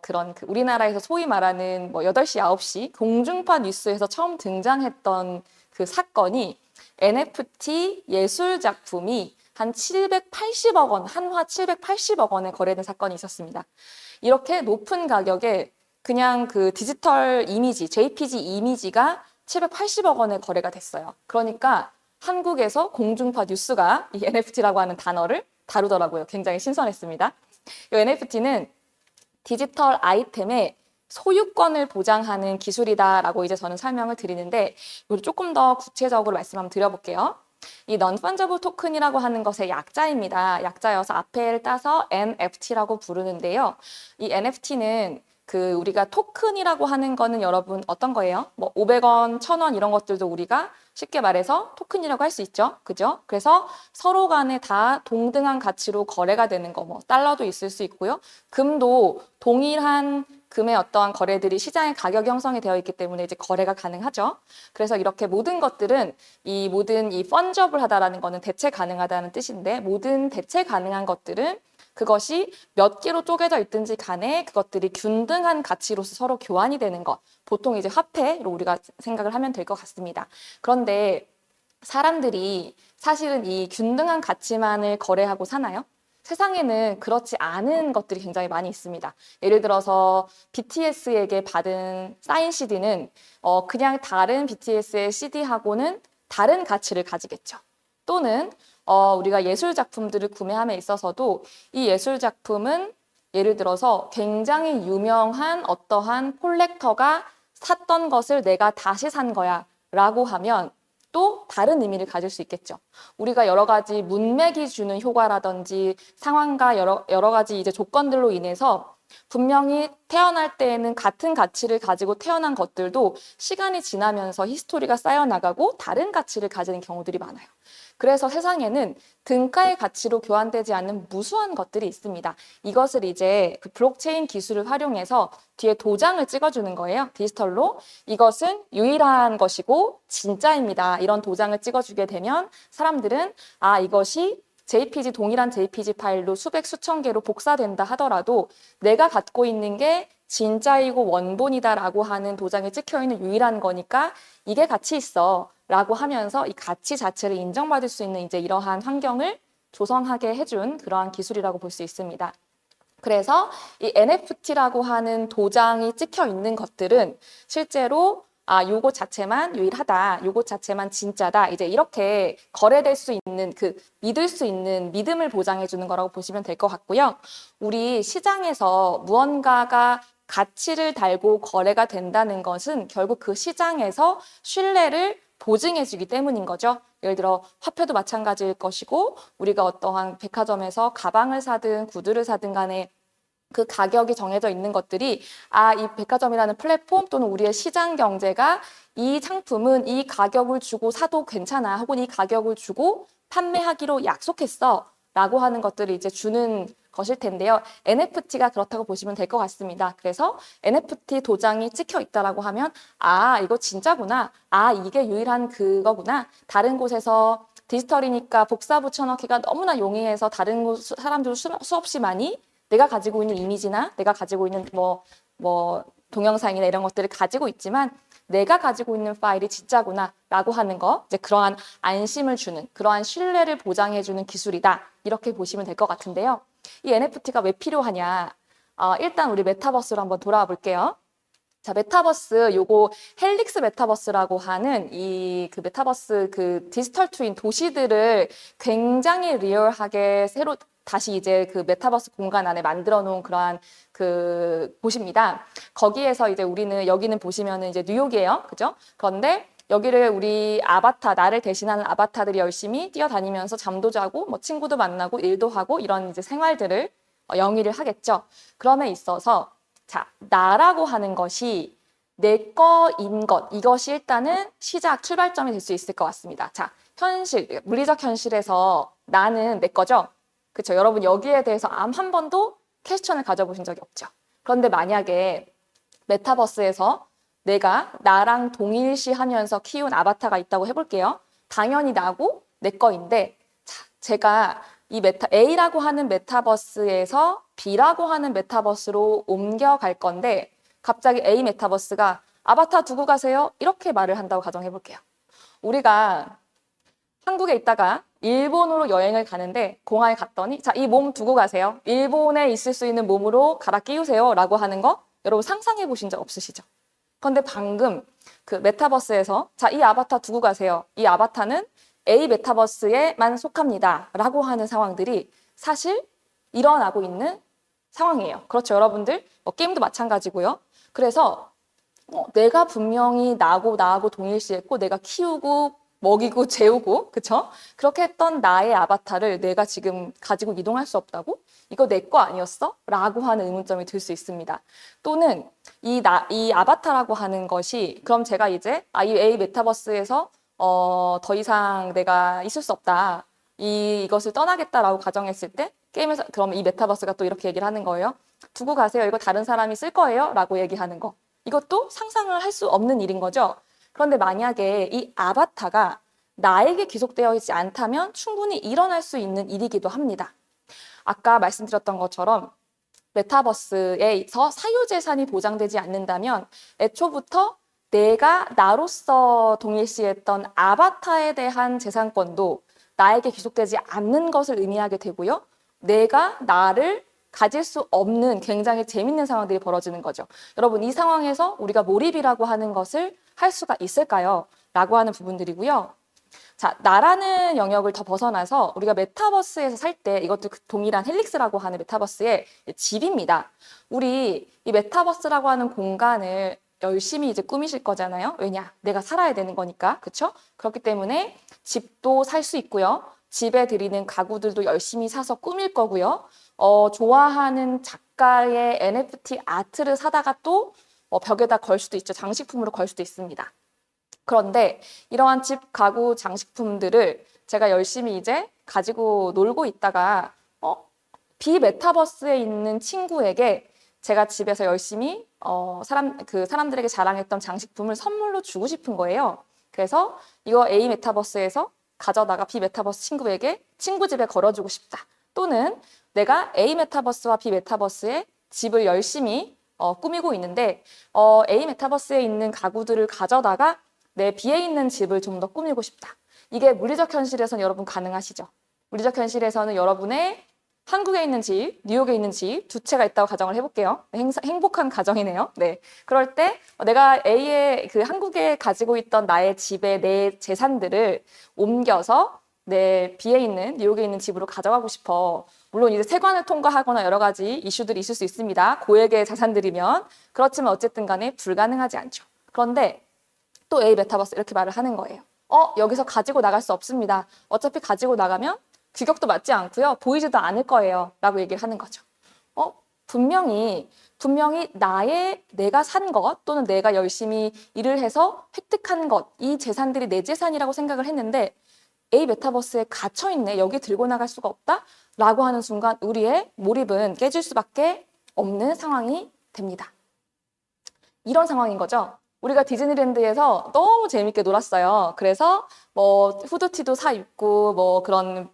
그런 우리나라에서 소위 말하는 뭐 8시, 9시 공중파 뉴스에서 처음 등장했던 그 사건이 NFT 예술 작품이 한 780억 원, 한화 780억 원에 거래된 사건이 있었습니다. 이렇게 높은 가격에 그냥 그 디지털 이미지, JPG 이미지가 780억 원에 거래가 됐어요. 그러니까 한국에서 공중파 뉴스가 이 NFT라고 하는 단어를 다루더라고요. 굉장히 신선했습니다. 이 NFT는 디지털 아이템의 소유권을 보장하는 기술이다라고 이제 저는 설명을 드리는데 이걸 조금 더 구체적으로 말씀 한번 드려볼게요. 이 Non-Fungible Token이라고 하는 것의 약자입니다. 약자여서 앞에를 따서 NFT라고 부르는데요. 이 NFT는 우리가 토큰이라고 하는 거는 여러분 어떤 거예요? 뭐 500원, 1000원 이런 것들도 우리가 쉽게 말해서 토큰이라고 할 수 있죠. 그죠? 그래서 서로 간에 다 동등한 가치로 거래가 되는 거, 뭐 달러도 있을 수 있고요. 금도 동일한 금의 어떠한 거래들이 시장에 가격 형성이 되어 있기 때문에 이제 거래가 가능하죠. 그래서 이렇게 모든 것들은 모든 펀저블하다라는 거는 대체 가능하다는 뜻인데 모든 대체 가능한 것들은 그것이 몇 개로 쪼개져 있든지 간에 그것들이 균등한 가치로서 서로 교환이 되는 것. 보통 이제 화폐로 우리가 생각을 하면 될 것 같습니다. 그런데 사람들이 사실은 이 균등한 가치만을 거래하고 사나요? 세상에는 그렇지 않은 것들이 굉장히 많이 있습니다. 예를 들어서 BTS에게 받은 사인 CD는 그냥 다른 BTS의 CD하고는 다른 가치를 가지겠죠. 또는 우리가 예술 작품들을 구매함에 있어서도 이 예술 작품은 예를 들어서 굉장히 유명한 어떠한 콜렉터가 샀던 것을 내가 다시 산 거야 라고 하면 또 다른 의미를 가질 수 있겠죠. 우리가 여러 가지 문맥이 주는 효과라든지 상황과 여러 가지 이제 조건들로 인해서 분명히 태어날 때에는 같은 가치를 가지고 태어난 것들도 시간이 지나면서 히스토리가 쌓여나가고 다른 가치를 가지는 경우들이 많아요. 그래서 세상에는 등가의 가치로 교환되지 않는 무수한 것들이 있습니다. 이것을 이제 그 블록체인 기술을 활용해서 뒤에 도장을 찍어주는 거예요. 디지털로. 이것은 유일한 것이고 진짜입니다. 이런 도장을 찍어주게 되면 사람들은 이것이 JPG, 동일한 JPG 파일로 수백, 수천 개로 복사된다 하더라도 내가 갖고 있는 게 진짜이고 원본이다라고 하는 도장이 찍혀있는 유일한 거니까 이게 가치 있어 라고 하면서 이 가치 자체를 인정받을 수 있는 이제 이러한 환경을 조성하게 해준 그러한 기술이라고 볼 수 있습니다. 그래서 이 NFT라고 하는 도장이 찍혀 있는 것들은 실제로 요거 자체만 유일하다, 요거 자체만 진짜다, 이제 이렇게 거래될 수 있는 믿을 수 있는 믿음을 보장해 주는 거라고 보시면 될 것 같고요. 우리 시장에서 무언가가 가치를 달고 거래가 된다는 것은 결국 그 시장에서 신뢰를 보증해 주기 때문인 거죠. 예를 들어 화폐도 마찬가지일 것이고 우리가 어떠한 백화점에서 가방을 사든 구두를 사든 간에 그 가격이 정해져 있는 것들이 이 백화점이라는 플랫폼 또는 우리의 시장 경제가 이 상품은 이 가격을 주고 사도 괜찮아 혹은 이 가격을 주고 판매하기로 약속했어 라고 하는 것들을 이제 주는 것일 텐데요. NFT가 그렇다고 보시면 될 것 같습니다. 그래서 NFT 도장이 찍혀 있다라고 하면 이거 진짜구나. 이게 유일한 그거구나. 다른 곳에서 디지털이니까 복사 붙여넣기가 너무나 용이해서 다른 곳 사람들 수없이 많이 내가 가지고 있는 이미지나 내가 가지고 있는 뭐 동영상이나 이런 것들을 가지고 있지만 내가 가지고 있는 파일이 진짜구나 라고 하는 거, 이제 그러한 안심을 주는, 그러한 신뢰를 보장해주는 기술이다. 이렇게 보시면 될 것 같은데요. 이 NFT가 왜 필요하냐? 일단 우리 메타버스로 한번 돌아와 볼게요. 자, 메타버스, 요거 헬릭스 메타버스라고 하는 그 메타버스 디지털 트윈 도시들을 굉장히 리얼하게 새로 다시 이제 그 메타버스 공간 안에 만들어 놓은 그러한 곳입니다. 거기에서 이제 여기는 보시면은 이제 뉴욕이에요. 그죠? 그런데 여기를 우리 나를 대신하는 아바타들이 열심히 뛰어다니면서 잠도 자고 뭐 친구도 만나고 일도 하고 이런 이제 생활들을 영위를 하겠죠. 그럼에 있어서 자, 나라고 하는 것이 내 거인 것, 이것이 일단은 출발점이 될 수 있을 것 같습니다. 자, 물리적 현실에서 나는 내 거죠? 그렇죠. 여러분 여기에 대해서 한 번도 퀘스천을 가져보신 적이 없죠. 그런데 만약에 메타버스에서 내가 나랑 동일시하면서 키운 아바타가 있다고 해볼게요. 당연히 나고 내 거인데 제가 이 A라고 하는 메타버스에서 B라고 하는 메타버스로 옮겨갈 건데 갑자기 A 메타버스가 아바타 두고 가세요. 이렇게 말을 한다고 가정해볼게요. 우리가 한국에 있다가 일본으로 여행을 가는데 공항에 갔더니 이 몸 두고 가세요. 일본에 있을 수 있는 몸으로 갈아 끼우세요 라고 하는 거 여러분 상상해 보신 적 없으시죠? 그런데 방금 그 메타버스에서 이 아바타 두고 가세요. 이 아바타는 A 메타버스에만 속합니다 라고 하는 상황들이 사실 일어나고 있는 상황이에요. 그렇죠, 여러분들? 게임도 마찬가지고요. 그래서 내가 분명히 나하고 동일시했고 내가 키우고 먹이고 재우고, 그쵸? 그렇게 했던 나의 아바타를 내가 지금 가지고 이동할 수 없다고? 이거 내 거 아니었어? 라고 하는 의문점이 들 수 있습니다. 또는 이 아바타라고 하는 것이 그럼 제가 이제 이 A 메타버스에서 더 이상 내가 있을 수 없다. 이것을 떠나겠다라고 가정했을 때 게임에서 그럼 이 메타버스가 또 이렇게 얘기를 하는 거예요. 두고 가세요. 이거 다른 사람이 쓸 거예요. 라고 얘기하는 거. 이것도 상상을 할 수 없는 일인 거죠. 그런데 만약에 이 아바타가 나에게 귀속되어 있지 않다면 충분히 일어날 수 있는 일이기도 합니다. 아까 말씀드렸던 것처럼 메타버스에서 사유재산이 보장되지 않는다면 애초부터 내가 나로서 동일시했던 아바타에 대한 재산권도 나에게 귀속되지 않는 것을 의미하게 되고요. 내가 나를 가질 수 없는 굉장히 재밌는 상황들이 벌어지는 거죠. 여러분, 이 상황에서 우리가 몰입이라고 하는 것을 할 수가 있을까요? 라고 하는 부분들이고요. 자, 나라는 영역을 더 벗어나서 우리가 메타버스에서 살 때 이것도 동일한 헬릭스라고 하는 메타버스의 집입니다. 우리 이 메타버스라고 하는 공간을 열심히 이제 꾸미실 거잖아요. 왜냐? 내가 살아야 되는 거니까. 그렇죠? 그렇기 때문에 집도 살 수 있고요. 집에 들이는 가구들도 열심히 사서 꾸밀 거고요. 좋아하는 작가의 NFT 아트를 사다가 또 벽에다 걸 수도 있죠. 장식품으로 걸 수도 있습니다. 그런데 이러한 집, 가구, 장식품들을 제가 열심히 이제 가지고 놀고 있다가 비메타버스에 있는 친구에게 제가 집에서 열심히 사람들에게 자랑했던 장식품을 선물로 주고 싶은 거예요. 그래서 이거 A 메타버스에서 가져다가 B 메타버스 친구에게 친구 집에 걸어주고 싶다. 또는 내가 A 메타버스와 B 메타버스의 집을 열심히 꾸미고 있는데 A 메타버스에 있는 가구들을 가져다가 내 B에 있는 집을 좀 더 꾸미고 싶다. 이게 물리적 현실에서는 여러분 가능하시죠? 물리적 현실에서는 여러분의 한국에 있는 집, 뉴욕에 있는 집 두 채가 있다고 가정을 해볼게요. 행복한 가정이네요. 네, 그럴 때 내가 A의 한국에 가지고 있던 나의 집에 내 재산들을 옮겨서 내 B에 있는 뉴욕에 있는 집으로 가져가고 싶어. 물론 이제 세관을 통과하거나 여러 가지 이슈들이 있을 수 있습니다. 고액의 자산들이면. 그렇지만 어쨌든 간에 불가능하지 않죠. 그런데 또 A 메타버스 이렇게 말을 하는 거예요. 여기서 가지고 나갈 수 없습니다. 어차피 가지고 나가면 규격도 맞지 않고요. 보이지도 않을 거예요. 라고 얘기를 하는 거죠. 분명히 내가 산 것 또는 내가 열심히 일을 해서 획득한 것, 이 재산들이 내 재산이라고 생각을 했는데 A 메타버스에 갇혀있네. 여기 들고 나갈 수가 없다? 라고 하는 순간 우리의 몰입은 깨질 수밖에 없는 상황이 됩니다. 이런 상황인 거죠. 우리가 디즈니랜드에서 너무 재밌게 놀았어요. 그래서 후드티도 사 입고 그런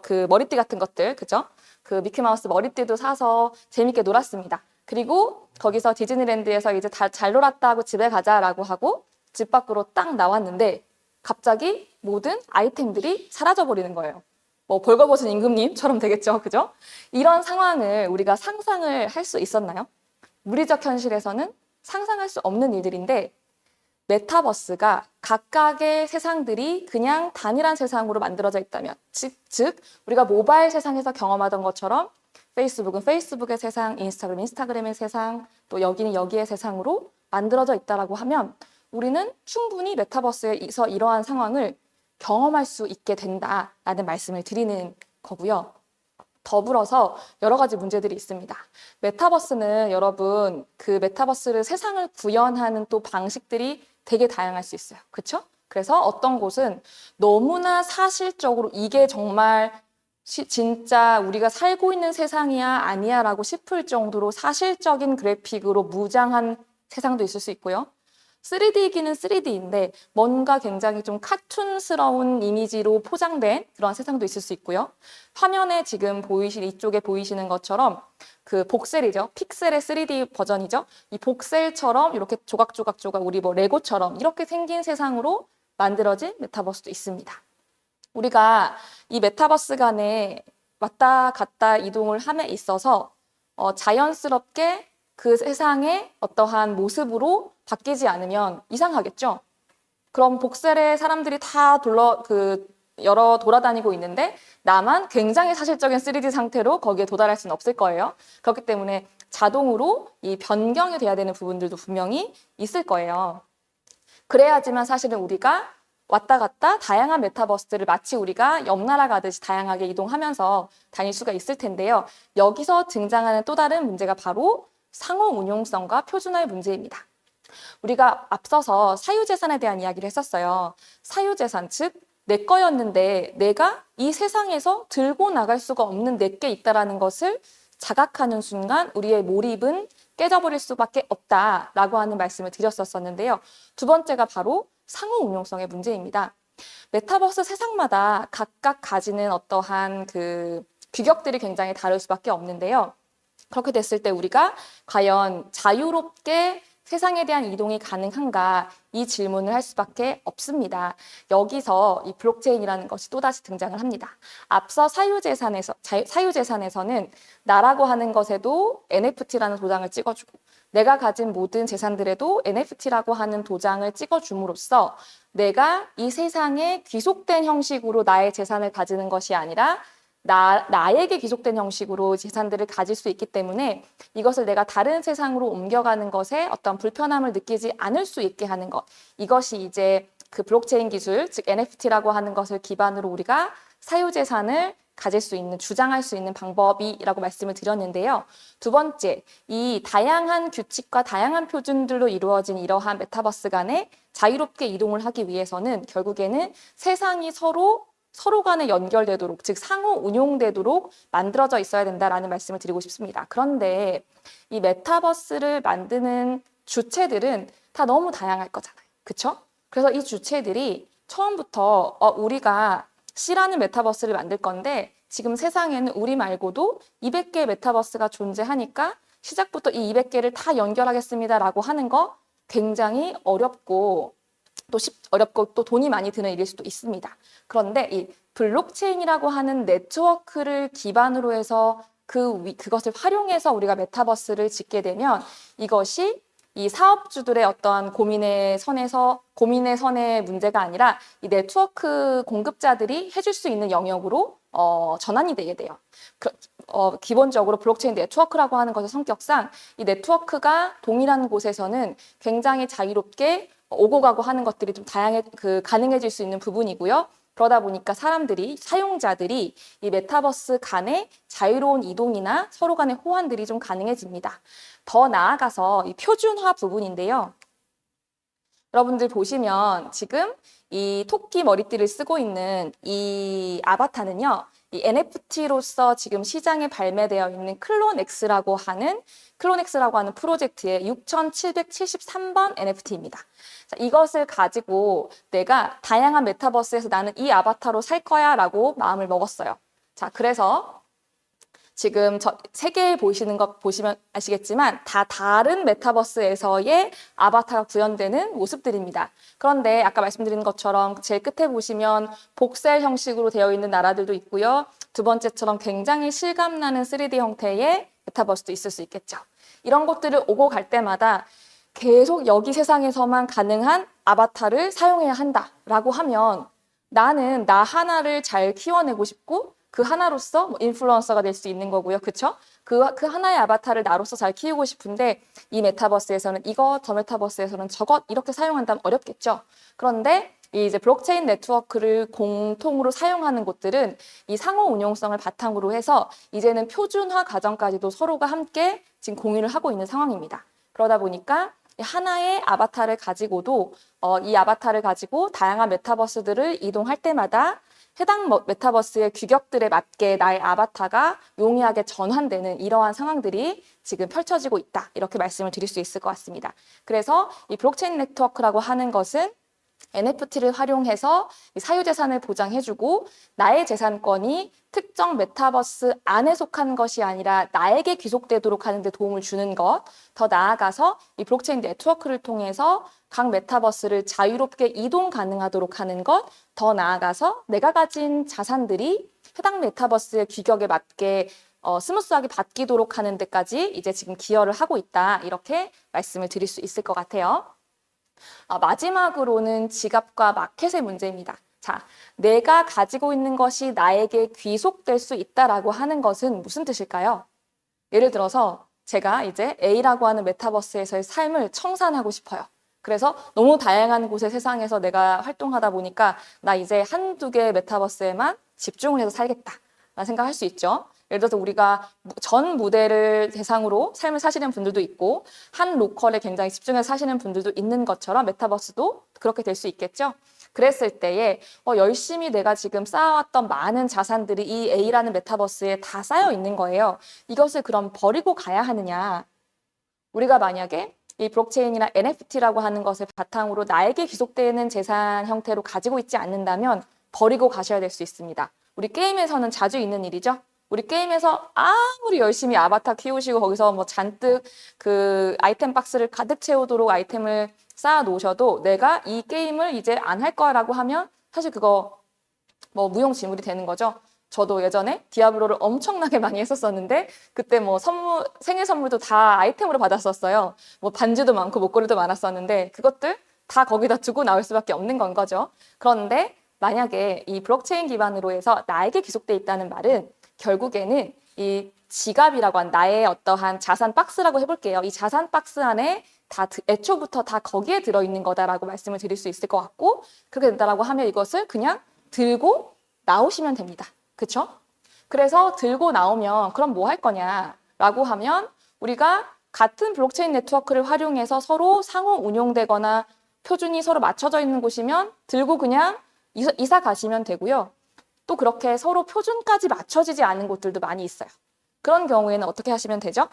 그 머리띠 같은 것들, 그죠? 그 미키마우스 머리띠도 사서 재밌게 놀았습니다. 그리고 거기서 디즈니랜드에서 이제 잘 놀았다 하고 집에 가자라고 하고 집 밖으로 딱 나왔는데 갑자기 모든 아이템들이 사라져 버리는 거예요. 벌거벗은 임금님처럼 되겠죠, 그죠? 이런 상황을 우리가 상상을 할 수 있었나요? 물리적 현실에서는 상상할 수 없는 일들인데 메타버스가 각각의 세상들이 그냥 단일한 세상으로 만들어져 있다면 즉 우리가 모바일 세상에서 경험하던 것처럼 페이스북은 페이스북의 세상, 인스타그램의 세상, 또 여기는 여기의 세상으로 만들어져 있다라고 하면 우리는 충분히 메타버스에서 이러한 상황을 경험할 수 있게 된다라는 말씀을 드리는 거고요. 더불어서 여러 가지 문제들이 있습니다. 메타버스는 여러분 그 메타버스를 세상을 구현하는 또 방식들이 되게 다양할 수 있어요. 그렇죠? 그래서 어떤 곳은 너무나 사실적으로 이게 정말 진짜 우리가 살고 있는 세상이야 아니야 라고 싶을 정도로 사실적인 그래픽으로 무장한 세상도 있을 수 있고요. 3D이기는 3D인데 뭔가 굉장히 좀 카툰스러운 이미지로 포장된 그런 세상도 있을 수 있고요. 화면에 지금 이쪽에 보이시는 것처럼 그 복셀이죠. 픽셀의 3D 버전이죠. 이 복셀처럼 이렇게 조각조각 우리 레고처럼 이렇게 생긴 세상으로 만들어진 메타버스도 있습니다. 우리가 이 메타버스 간에 왔다 갔다 이동을 함에 있어서 자연스럽게 그 세상의 어떠한 모습으로 바뀌지 않으면 이상하겠죠? 그럼 복셀의 사람들이 다 돌아다니고 있는데 나만 굉장히 사실적인 3D 상태로 거기에 도달할 수는 없을 거예요. 그렇기 때문에 자동으로 이 변경이 돼야 되는 부분들도 분명히 있을 거예요. 그래야지만 사실은 우리가 왔다 갔다 다양한 메타버스들을 마치 우리가 옆나라 가듯이 다양하게 이동하면서 다닐 수가 있을 텐데요. 여기서 등장하는 또 다른 문제가 바로 상호 운용성과 표준화의 문제입니다. 우리가 앞서서 사유재산에 대한 이야기를 했었어요. 사유재산, 즉 내 거였는데 내가 이 세상에서 들고 나갈 수가 없는 내게 있다는 것을 자각하는 순간 우리의 몰입은 깨져버릴 수밖에 없다라고 하는 말씀을 드렸었는데요. 두 번째가 바로 상호 운용성의 문제입니다. 메타버스 세상마다 각각 가지는 어떠한 그 규격들이 굉장히 다를 수밖에 없는데요. 그렇게 됐을 때 우리가 과연 자유롭게 세상에 대한 이동이 가능한가? 이 질문을 할 수밖에 없습니다. 여기서 이 블록체인이라는 것이 또다시 등장을 합니다. 앞서 사유재산에서는 나라고 하는 것에도 NFT라는 도장을 찍어주고 내가 가진 모든 재산들에도 NFT라고 하는 도장을 찍어줌으로써 내가 이 세상에 귀속된 형식으로 나의 재산을 가지는 것이 아니라 나에게 귀속된 형식으로 재산들을 가질 수 있기 때문에 이것을 내가 다른 세상으로 옮겨가는 것에 어떤 불편함을 느끼지 않을 수 있게 하는 것. 이것이 이제 그 블록체인 기술, 즉 NFT라고 하는 것을 기반으로 우리가 사유재산을 가질 수 있는, 주장할 수 있는 방법이라고 말씀을 드렸는데요. 두 번째, 이 다양한 규칙과 다양한 표준들로 이루어진 이러한 메타버스 간에 자유롭게 이동을 하기 위해서는 결국에는 세상이 서로 간에 연결되도록, 즉 상호 운용되도록 만들어져 있어야 된다라는 말씀을 드리고 싶습니다. 그런데 이 메타버스를 만드는 주체들은 다 너무 다양할 거잖아요. 그렇죠? 그래서 이 주체들이 처음부터 우리가 C라는 메타버스를 만들 건데 지금 세상에는 우리 말고도 200개의 메타버스가 존재하니까 시작부터 이 200개를 다 연결하겠습니다라고 하는 거 굉장히 어렵고 또 돈이 많이 드는 일일 수도 있습니다. 그런데 이 블록체인이라고 하는 네트워크를 기반으로 해서 그것을 활용해서 우리가 메타버스를 짓게 되면 이것이 이 사업주들의 어떠한 고민의 선의 문제가 아니라 이 네트워크 공급자들이 해줄 수 있는 영역으로 전환이 되게 돼요. 기본적으로 블록체인 네트워크라고 하는 것의 성격상 이 네트워크가 동일한 곳에서는 굉장히 자유롭게 오고 가고 하는 것들이 좀 가능해질 수 있는 부분이고요. 그러다 보니까 사용자들이 이 메타버스 간의 자유로운 이동이나 서로 간의 호환들이 좀 가능해집니다. 더 나아가서 이 표준화 부분인데요. 여러분들 보시면 지금 이 토끼 머리띠를 쓰고 있는 이 아바타는요. 이 NFT로서 지금 시장에 발매되어 있는 클론X라고 하는 프로젝트의 6773번 NFT입니다. 자, 이것을 가지고 내가 다양한 메타버스에서 나는 이 아바타로 살 거야 라고 마음을 먹었어요. 자, 그래서 지금 세 개 보시는 것 보시면 아시겠지만 다 다른 메타버스에서의 아바타가 구현되는 모습들입니다. 그런데 아까 말씀드린 것처럼 제일 끝에 보시면 복셀 형식으로 되어 있는 나라들도 있고요. 두 번째처럼 굉장히 실감나는 3D 형태의 메타버스도 있을 수 있겠죠. 이런 것들을 오고 갈 때마다 계속 여기 세상에서만 가능한 아바타를 사용해야 한다라고 하면 나는 나 하나를 잘 키워내고 싶고 그 하나로서 인플루언서가 될 수 있는 거고요. 그렇죠? 그 하나의 아바타를 나로서 잘 키우고 싶은데 이 메타버스에서는 이것, 저 메타버스에서는 저것 이렇게 사용한다면 어렵겠죠. 그런데 이제 블록체인 네트워크를 공통으로 사용하는 곳들은 이 상호 운용성을 바탕으로 해서 이제는 표준화 과정까지도 서로가 함께 지금 공유를 하고 있는 상황입니다. 그러다 보니까 하나의 아바타를 가지고도 이 아바타를 가지고 다양한 메타버스들을 이동할 때마다 해당 메타버스의 규격들에 맞게 나의 아바타가 용이하게 전환되는 이러한 상황들이 지금 펼쳐지고 있다. 이렇게 말씀을 드릴 수 있을 것 같습니다. 그래서 이 블록체인 네트워크라고 하는 것은 NFT를 활용해서 사유재산을 보장해주고 나의 재산권이 특정 메타버스 안에 속한 것이 아니라 나에게 귀속되도록 하는 데 도움을 주는 것, 더 나아가서 이 블록체인 네트워크를 통해서 각 메타버스를 자유롭게 이동 가능하도록 하는 것, 더 나아가서 내가 가진 자산들이 해당 메타버스의 규격에 맞게 스무스하게 바뀌도록 하는 데까지 이제 지금 기여를 하고 있다. 이렇게 말씀을 드릴 수 있을 것 같아요. 마지막으로는 지갑과 마켓의 문제입니다. 자, 내가 가지고 있는 것이 나에게 귀속될 수 있다라고 하는 것은 무슨 뜻일까요? 예를 들어서 제가 이제 A라고 하는 메타버스에서의 삶을 청산하고 싶어요. 그래서 너무 다양한 곳의 세상에서 내가 활동하다 보니까 나 이제 한두 개의 메타버스에만 집중을 해서 살겠다라는 생각할 수 있죠. 예를 들어서 우리가 전 무대를 대상으로 삶을 사시는 분들도 있고 한 로컬에 굉장히 집중해서 사시는 분들도 있는 것처럼 메타버스도 그렇게 될 수 있겠죠. 그랬을 때에 열심히 내가 지금 쌓아왔던 많은 자산들이 이 A라는 메타버스에 다 쌓여 있는 거예요. 이것을 그럼 버리고 가야 하느냐. 우리가 만약에 이 블록체인이나 NFT라고 하는 것을 바탕으로 나에게 귀속되는 재산 형태로 가지고 있지 않는다면 버리고 가셔야 될 수 있습니다. 우리 게임에서는 자주 있는 일이죠. 우리 게임에서 아무리 열심히 아바타 키우시고 거기서 뭐 잔뜩 그 아이템 박스를 가득 채우도록 아이템을 쌓아 놓으셔도 내가 이 게임을 이제 안 할 거라고 하면 사실 그거 뭐 무용지물이 되는 거죠. 저도 예전에 디아블로를 엄청나게 많이 했었었는데 그때 뭐 생일 선물도 다 아이템으로 받았었어요. 뭐 반지도 많고 목걸이도 많았었는데 그것들 다 거기다 두고 나올 수밖에 없는 건 거죠. 그런데 만약에 이 블록체인 기반으로 해서 나에게 기속돼 있다는 말은 결국에는 이 지갑이라고 한 나의 어떠한 자산 박스라고 해볼게요. 이 자산 박스 안에 다 애초부터 다 거기에 들어있는 거다라고 말씀을 드릴 수 있을 것 같고 그렇게 된다라고 하면 이것을 그냥 들고 나오시면 됩니다. 그렇죠? 그래서 들고 나오면 그럼 뭐 할 거냐라고 하면 우리가 같은 블록체인 네트워크를 활용해서 서로 상호 운용되거나 표준이 서로 맞춰져 있는 곳이면 들고 그냥 이사 가시면 되고요. 또 그렇게 서로 표준까지 맞춰지지 않은 곳들도 많이 있어요. 그런 경우에는 어떻게 하시면 되죠?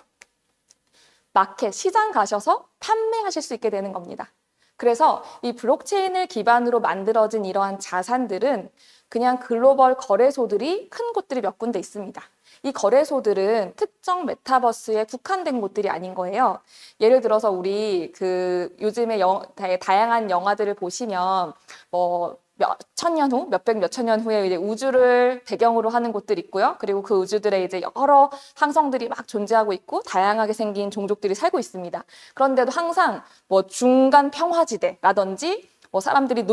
마켓, 시장 가셔서 판매하실 수 있게 되는 겁니다. 그래서 이 블록체인을 기반으로 만들어진 이러한 자산들은 그냥 글로벌 거래소들이 큰 곳들이 몇 군데 있습니다. 이 거래소들은 특정 메타버스에 국한된 곳들이 아닌 거예요. 예를 들어서 우리 그 요즘에 다양한 영화들을 보시면 뭐 몇천 년 후, 몇천 년 후에 이제 우주를 배경으로 하는 곳들이 있고요. 그리고 그 우주들에 이제 여러 항성들이 막 존재하고 있고 다양하게 생긴 종족들이 살고 있습니다. 그런데도 항상 뭐 중간 평화지대라든지 뭐 사람들이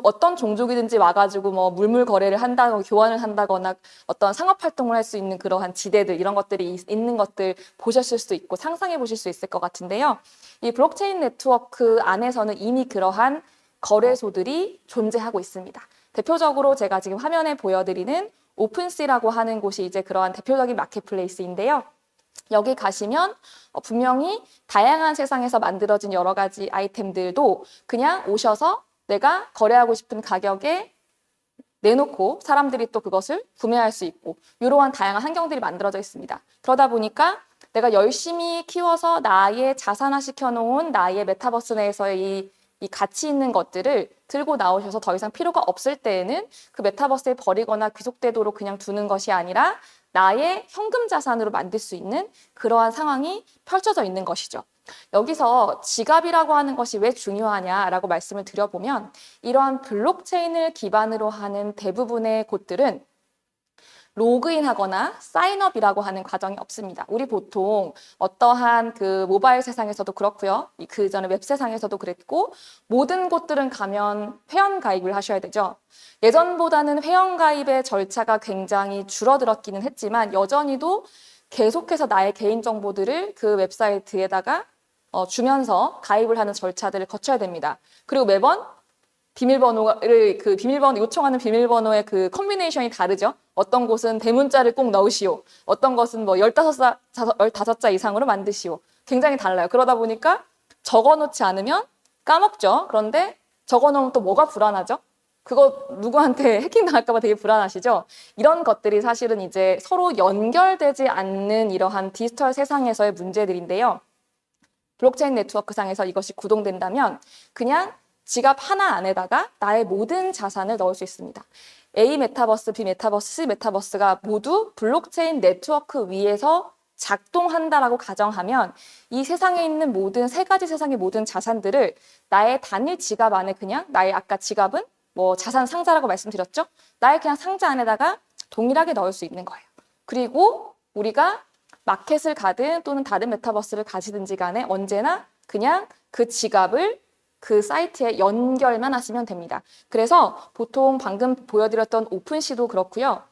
어떤 종족이든지 와가지고 뭐 물물 거래를 한다거나 교환을 한다거나 어떤 상업 활동을 할 수 있는 그러한 지대들 이런 것들이 있는 것들 보셨을 수도 있고 상상해 보실 수 있을 것 같은데요. 이 블록체인 네트워크 안에서는 이미 그러한 거래소들이 존재하고 있습니다. 대표적으로 제가 지금 화면에 보여드리는 오픈시라고 하는 곳이 이제 그러한 대표적인 마켓플레이스인데요. 여기 가시면 분명히 다양한 세상에서 만들어진 여러 가지 아이템들도 그냥 오셔서 내가 거래하고 싶은 가격에 내놓고 사람들이 또 그것을 구매할 수 있고 이러한 다양한 환경들이 만들어져 있습니다. 그러다 보니까 내가 열심히 키워서 나의 자산화 시켜놓은 나의 메타버스 내에서의 이 가치 있는 것들을 들고 나오셔서 더 이상 필요가 없을 때에는 그 메타버스에 버리거나 귀속되도록 그냥 두는 것이 아니라 나의 현금 자산으로 만들 수 있는 그러한 상황이 펼쳐져 있는 것이죠. 여기서 지갑이라고 하는 것이 왜 중요하냐라고 말씀을 드려보면 이러한 블록체인을 기반으로 하는 대부분의 곳들은 로그인하거나 사인업이라고 하는 과정이 없습니다. 우리 보통 어떠한 그 모바일 세상에서도 그렇고요. 그 전에 웹 세상에서도 그랬고 모든 곳들은 가면 회원 가입을 하셔야 되죠. 예전보다는 회원 가입의 절차가 굉장히 줄어들었기는 했지만 여전히도 계속해서 나의 개인정보들을 그 웹사이트에다가 주면서 가입을 하는 절차들을 거쳐야 됩니다. 그리고 매번 비밀번호 요청하는 비밀번호의 그 컨비네이션이 다르죠. 어떤 곳은 대문자를 꼭 넣으시오. 어떤 것은 뭐 15자 이상으로 만드시오. 굉장히 달라요. 그러다 보니까 적어놓지 않으면 까먹죠. 그런데 적어놓으면 또 뭐가 불안하죠? 그거 누구한테 해킹당할까 봐 되게 불안하시죠? 이런 것들이 사실은 이제 서로 연결되지 않는 이러한 디지털 세상에서의 문제들인데요. 블록체인 네트워크상에서 이것이 구동된다면 그냥 지갑 하나 안에다가 나의 모든 자산을 넣을 수 있습니다. A 메타버스, B 메타버스, C 메타버스가 모두 블록체인 네트워크 위에서 작동한다라고 가정하면 이 세상에 있는 모든 세 가지 세상의 모든 자산들을 나의 단일 지갑 안에 그냥 나의 아까 지갑은 뭐 자산 상자라고 말씀드렸죠? 나의 그냥 상자 안에다가 동일하게 넣을 수 있는 거예요. 그리고 우리가 마켓을 가든 또는 다른 메타버스를 가시든지 간에 언제나 그냥 그 지갑을 그 사이트에 연결만 하시면 됩니다. 그래서 보통 방금 보여드렸던 오픈시도 그렇고요.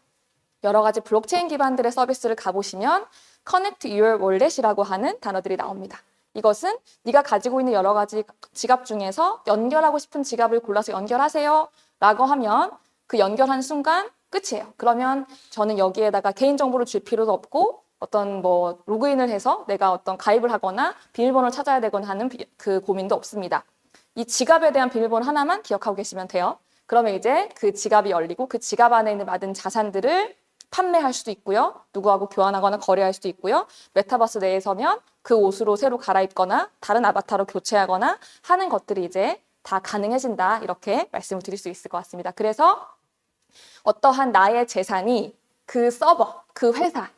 여러 가지 블록체인 기반들의 서비스를 가보시면 Connect Your Wallet이라고 하는 단어들이 나옵니다. 이것은 네가 가지고 있는 여러 가지 지갑 중에서 연결하고 싶은 지갑을 골라서 연결하세요 라고 하면 그 연결한 순간 끝이에요. 그러면 저는 여기에다가 개인정보를 줄 필요도 없고 어떤 뭐 로그인을 해서 내가 어떤 가입을 하거나 비밀번호를 찾아야 되거나 하는 그 고민도 없습니다. 이 지갑에 대한 비밀번호 하나만 기억하고 계시면 돼요. 그러면 이제 그 지갑이 열리고 그 지갑 안에 있는 많은 자산들을 판매할 수도 있고요. 누구하고 교환하거나 거래할 수도 있고요. 메타버스 내에서면 그 옷으로 새로 갈아입거나 다른 아바타로 교체하거나 하는 것들이 이제 다 가능해진다. 이렇게 말씀을 드릴 수 있을 것 같습니다. 그래서 어떠한 나의 재산이 그 서버, 그 회사,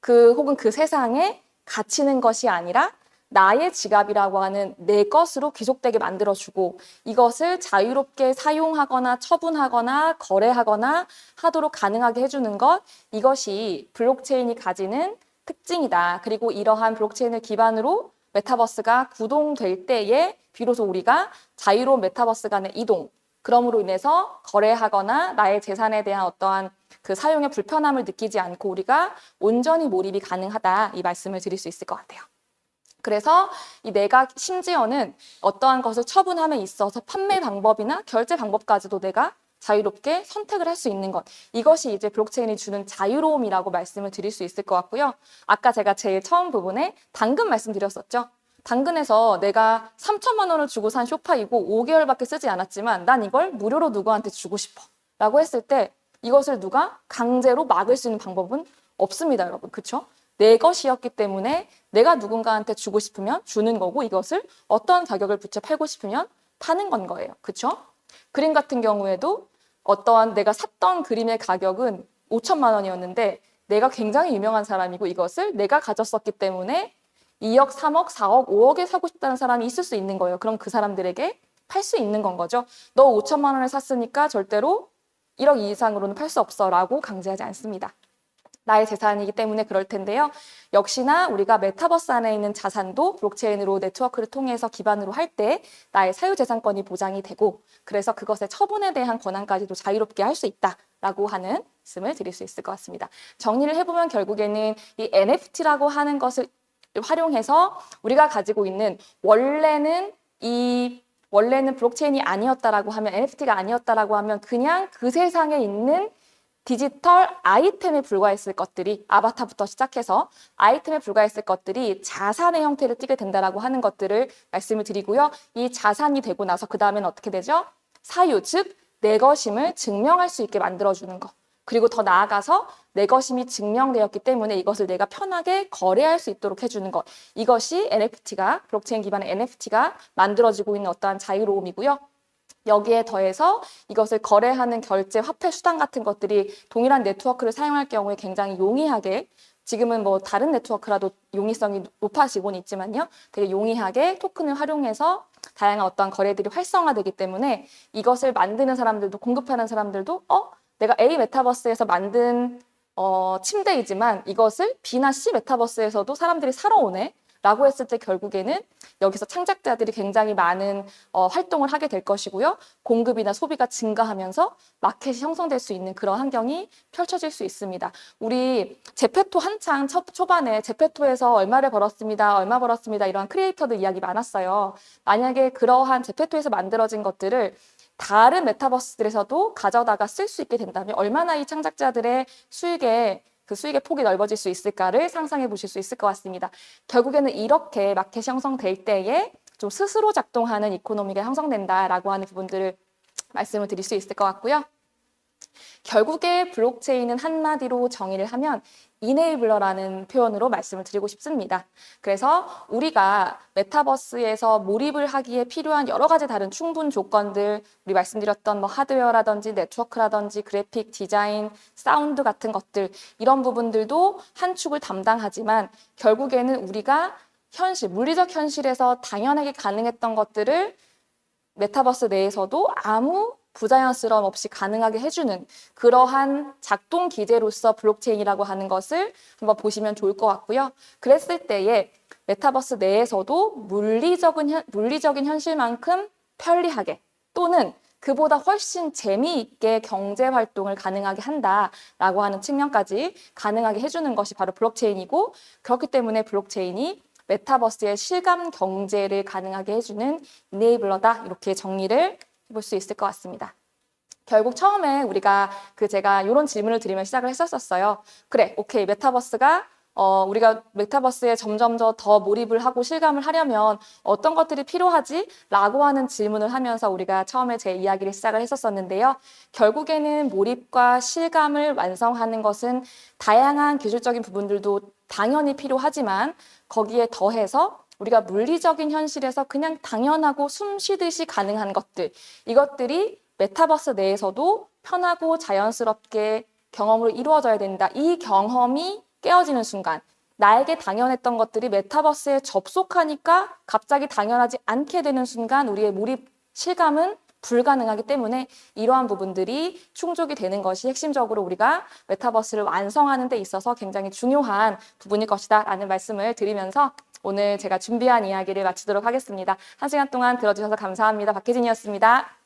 혹은 그 세상에 갇히는 것이 아니라 나의 지갑이라고 하는 내 것으로 귀속되게 만들어주고 이것을 자유롭게 사용하거나 처분하거나 거래하거나 하도록 가능하게 해주는 것, 이것이 블록체인이 가지는 특징이다. 그리고 이러한 블록체인을 기반으로 메타버스가 구동될 때에 비로소 우리가 자유로운 메타버스 간의 이동, 그럼으로 인해서 거래하거나 나의 재산에 대한 어떠한 그 사용의 불편함을 느끼지 않고 우리가 온전히 몰입이 가능하다, 이 말씀을 드릴 수 있을 것 같아요. 그래서 이 내가 심지어는 어떠한 것을 처분함에 있어서 판매 방법이나 결제 방법까지도 내가 자유롭게 선택을 할 수 있는 것. 이것이 이제 블록체인이 주는 자유로움이라고 말씀을 드릴 수 있을 것 같고요. 아까 제가 제일 처음 부분에 당근 말씀드렸었죠. 당근에서 내가 3천만 원을 주고 산 쇼파이고 5개월밖에 쓰지 않았지만 난 이걸 무료로 누구한테 주고 싶어 라고 했을 때 이것을 누가 강제로 막을 수 있는 방법은 없습니다, 여러분. 그렇죠? 내 것이었기 때문에 내가 누군가한테 주고 싶으면 주는 거고 이것을 어떤 가격을 붙여 팔고 싶으면 파는 건 거예요. 그렇죠? 그림 같은 경우에도 어떠한 내가 샀던 그림의 가격은 5천만 원이었는데 내가 굉장히 유명한 사람이고 이것을 내가 가졌었기 때문에 2억, 3억, 4억, 5억에 사고 싶다는 사람이 있을 수 있는 거예요. 그럼 그 사람들에게 팔 수 있는 건 거죠. 너 5천만 원을 샀으니까 절대로 1억 이상으로는 팔 수 없어 라고 강제하지 않습니다. 나의 재산이기 때문에 그럴 텐데요. 역시나 우리가 메타버스 안에 있는 자산도 블록체인으로 네트워크를 통해서 기반으로 할 때 나의 사유재산권이 보장이 되고 그래서 그것의 처분에 대한 권한까지도 자유롭게 할 수 있다라고 하는 말씀을 드릴 수 있을 것 같습니다. 정리를 해보면 결국에는 이 NFT라고 하는 것을 활용해서 우리가 가지고 있는 원래는 블록체인이 아니었다라고 하면 NFT가 아니었다라고 하면 그냥 그 세상에 있는 디지털 아이템에 불과했을 것들이 아바타부터 시작해서 아이템에 불과했을 것들이 자산의 형태를 띠게 된다라고 하는 것들을 말씀을 드리고요. 이 자산이 되고 나서 그 다음에는 어떻게 되죠? 사유, 즉 내 것임을 증명할 수 있게 만들어주는 것. 그리고 더 나아가서 내 것임이 증명되었기 때문에 이것을 내가 편하게 거래할 수 있도록 해주는 것. 이것이 블록체인 기반의 NFT가 만들어지고 있는 어떠한 자유로움이고요. 여기에 더해서 이것을 거래하는 결제, 화폐 수단 같은 것들이 동일한 네트워크를 사용할 경우에 굉장히 용이하게 지금은 뭐 다른 네트워크라도 용이성이 높아지고는 있지만요. 되게 용이하게 토큰을 활용해서 다양한 어떠한 거래들이 활성화되기 때문에 이것을 만드는 사람들도 공급하는 사람들도 내가 A 메타버스에서 만든 침대이지만 이것을 B나 C 메타버스에서도 사람들이 사러 오네 라고 했을 때 결국에는 여기서 창작자들이 굉장히 많은 활동을 하게 될 것이고요. 공급이나 소비가 증가하면서 마켓이 형성될 수 있는 그런 환경이 펼쳐질 수 있습니다. 우리 제페토 한창 초반에 제페토에서 얼마를 벌었습니다. 얼마 벌었습니다. 이러한 크리에이터들 이야기 많았어요. 만약에 그러한 제페토에서 만들어진 것들을 다른 메타버스들에서도 가져다가 쓸 수 있게 된다면 얼마나 이 창작자들의 그 수익의 폭이 넓어질 수 있을까를 상상해 보실 수 있을 것 같습니다. 결국에는 이렇게 마켓이 형성될 때에 좀 스스로 작동하는 이코노미가 형성된다라고 하는 부분들을 말씀을 드릴 수 있을 것 같고요. 결국에 블록체인은 한마디로 정의를 하면 이네이블러라는 표현으로 말씀을 드리고 싶습니다. 그래서 우리가 메타버스에서 몰입을 하기에 필요한 여러 가지 다른 충분 조건들, 우리 말씀드렸던 뭐 하드웨어라든지 네트워크라든지 그래픽, 디자인, 사운드 같은 것들, 이런 부분들도 한 축을 담당하지만 결국에는 우리가 물리적 현실에서 당연하게 가능했던 것들을 메타버스 내에서도 아무 부자연스러움 없이 가능하게 해주는 그러한 작동 기제로서 블록체인이라고 하는 것을 한번 보시면 좋을 것 같고요. 그랬을 때에 메타버스 내에서도 물리적인 현실만큼 편리하게 또는 그보다 훨씬 재미있게 경제 활동을 가능하게 한다라고 하는 측면까지 가능하게 해주는 것이 바로 블록체인이고 그렇기 때문에 블록체인이 메타버스의 실감 경제를 가능하게 해주는 이네이블러다 이렇게 정리를 해볼 수 있을 것 같습니다. 결국 처음에 우리가 제가 이런 질문을 드리면 시작을 했었어요. 그래, 오케이, 우리가 메타버스에 점점 더 몰입을 하고 실감을 하려면 어떤 것들이 필요하지? 라고 하는 질문을 하면서 우리가 처음에 제 이야기를 시작을 했었는데요. 결국에는 몰입과 실감을 완성하는 것은 다양한 기술적인 부분들도 당연히 필요하지만 거기에 더해서 우리가 물리적인 현실에서 그냥 당연하고 숨 쉬듯이 가능한 것들, 이것들이 메타버스 내에서도 편하고 자연스럽게 경험으로 이루어져야 된다. 이 경험이 깨어지는 순간, 나에게 당연했던 것들이 메타버스에 접속하니까 갑자기 당연하지 않게 되는 순간 우리의 몰입 실감은 불가능하기 때문에 이러한 부분들이 충족이 되는 것이 핵심적으로 우리가 메타버스를 완성하는 데 있어서 굉장히 중요한 부분일 것이다 라는 말씀을 드리면서 오늘 제가 준비한 이야기를 마치도록 하겠습니다. 한 시간 동안 들어주셔서 감사합니다. 박혜진이었습니다.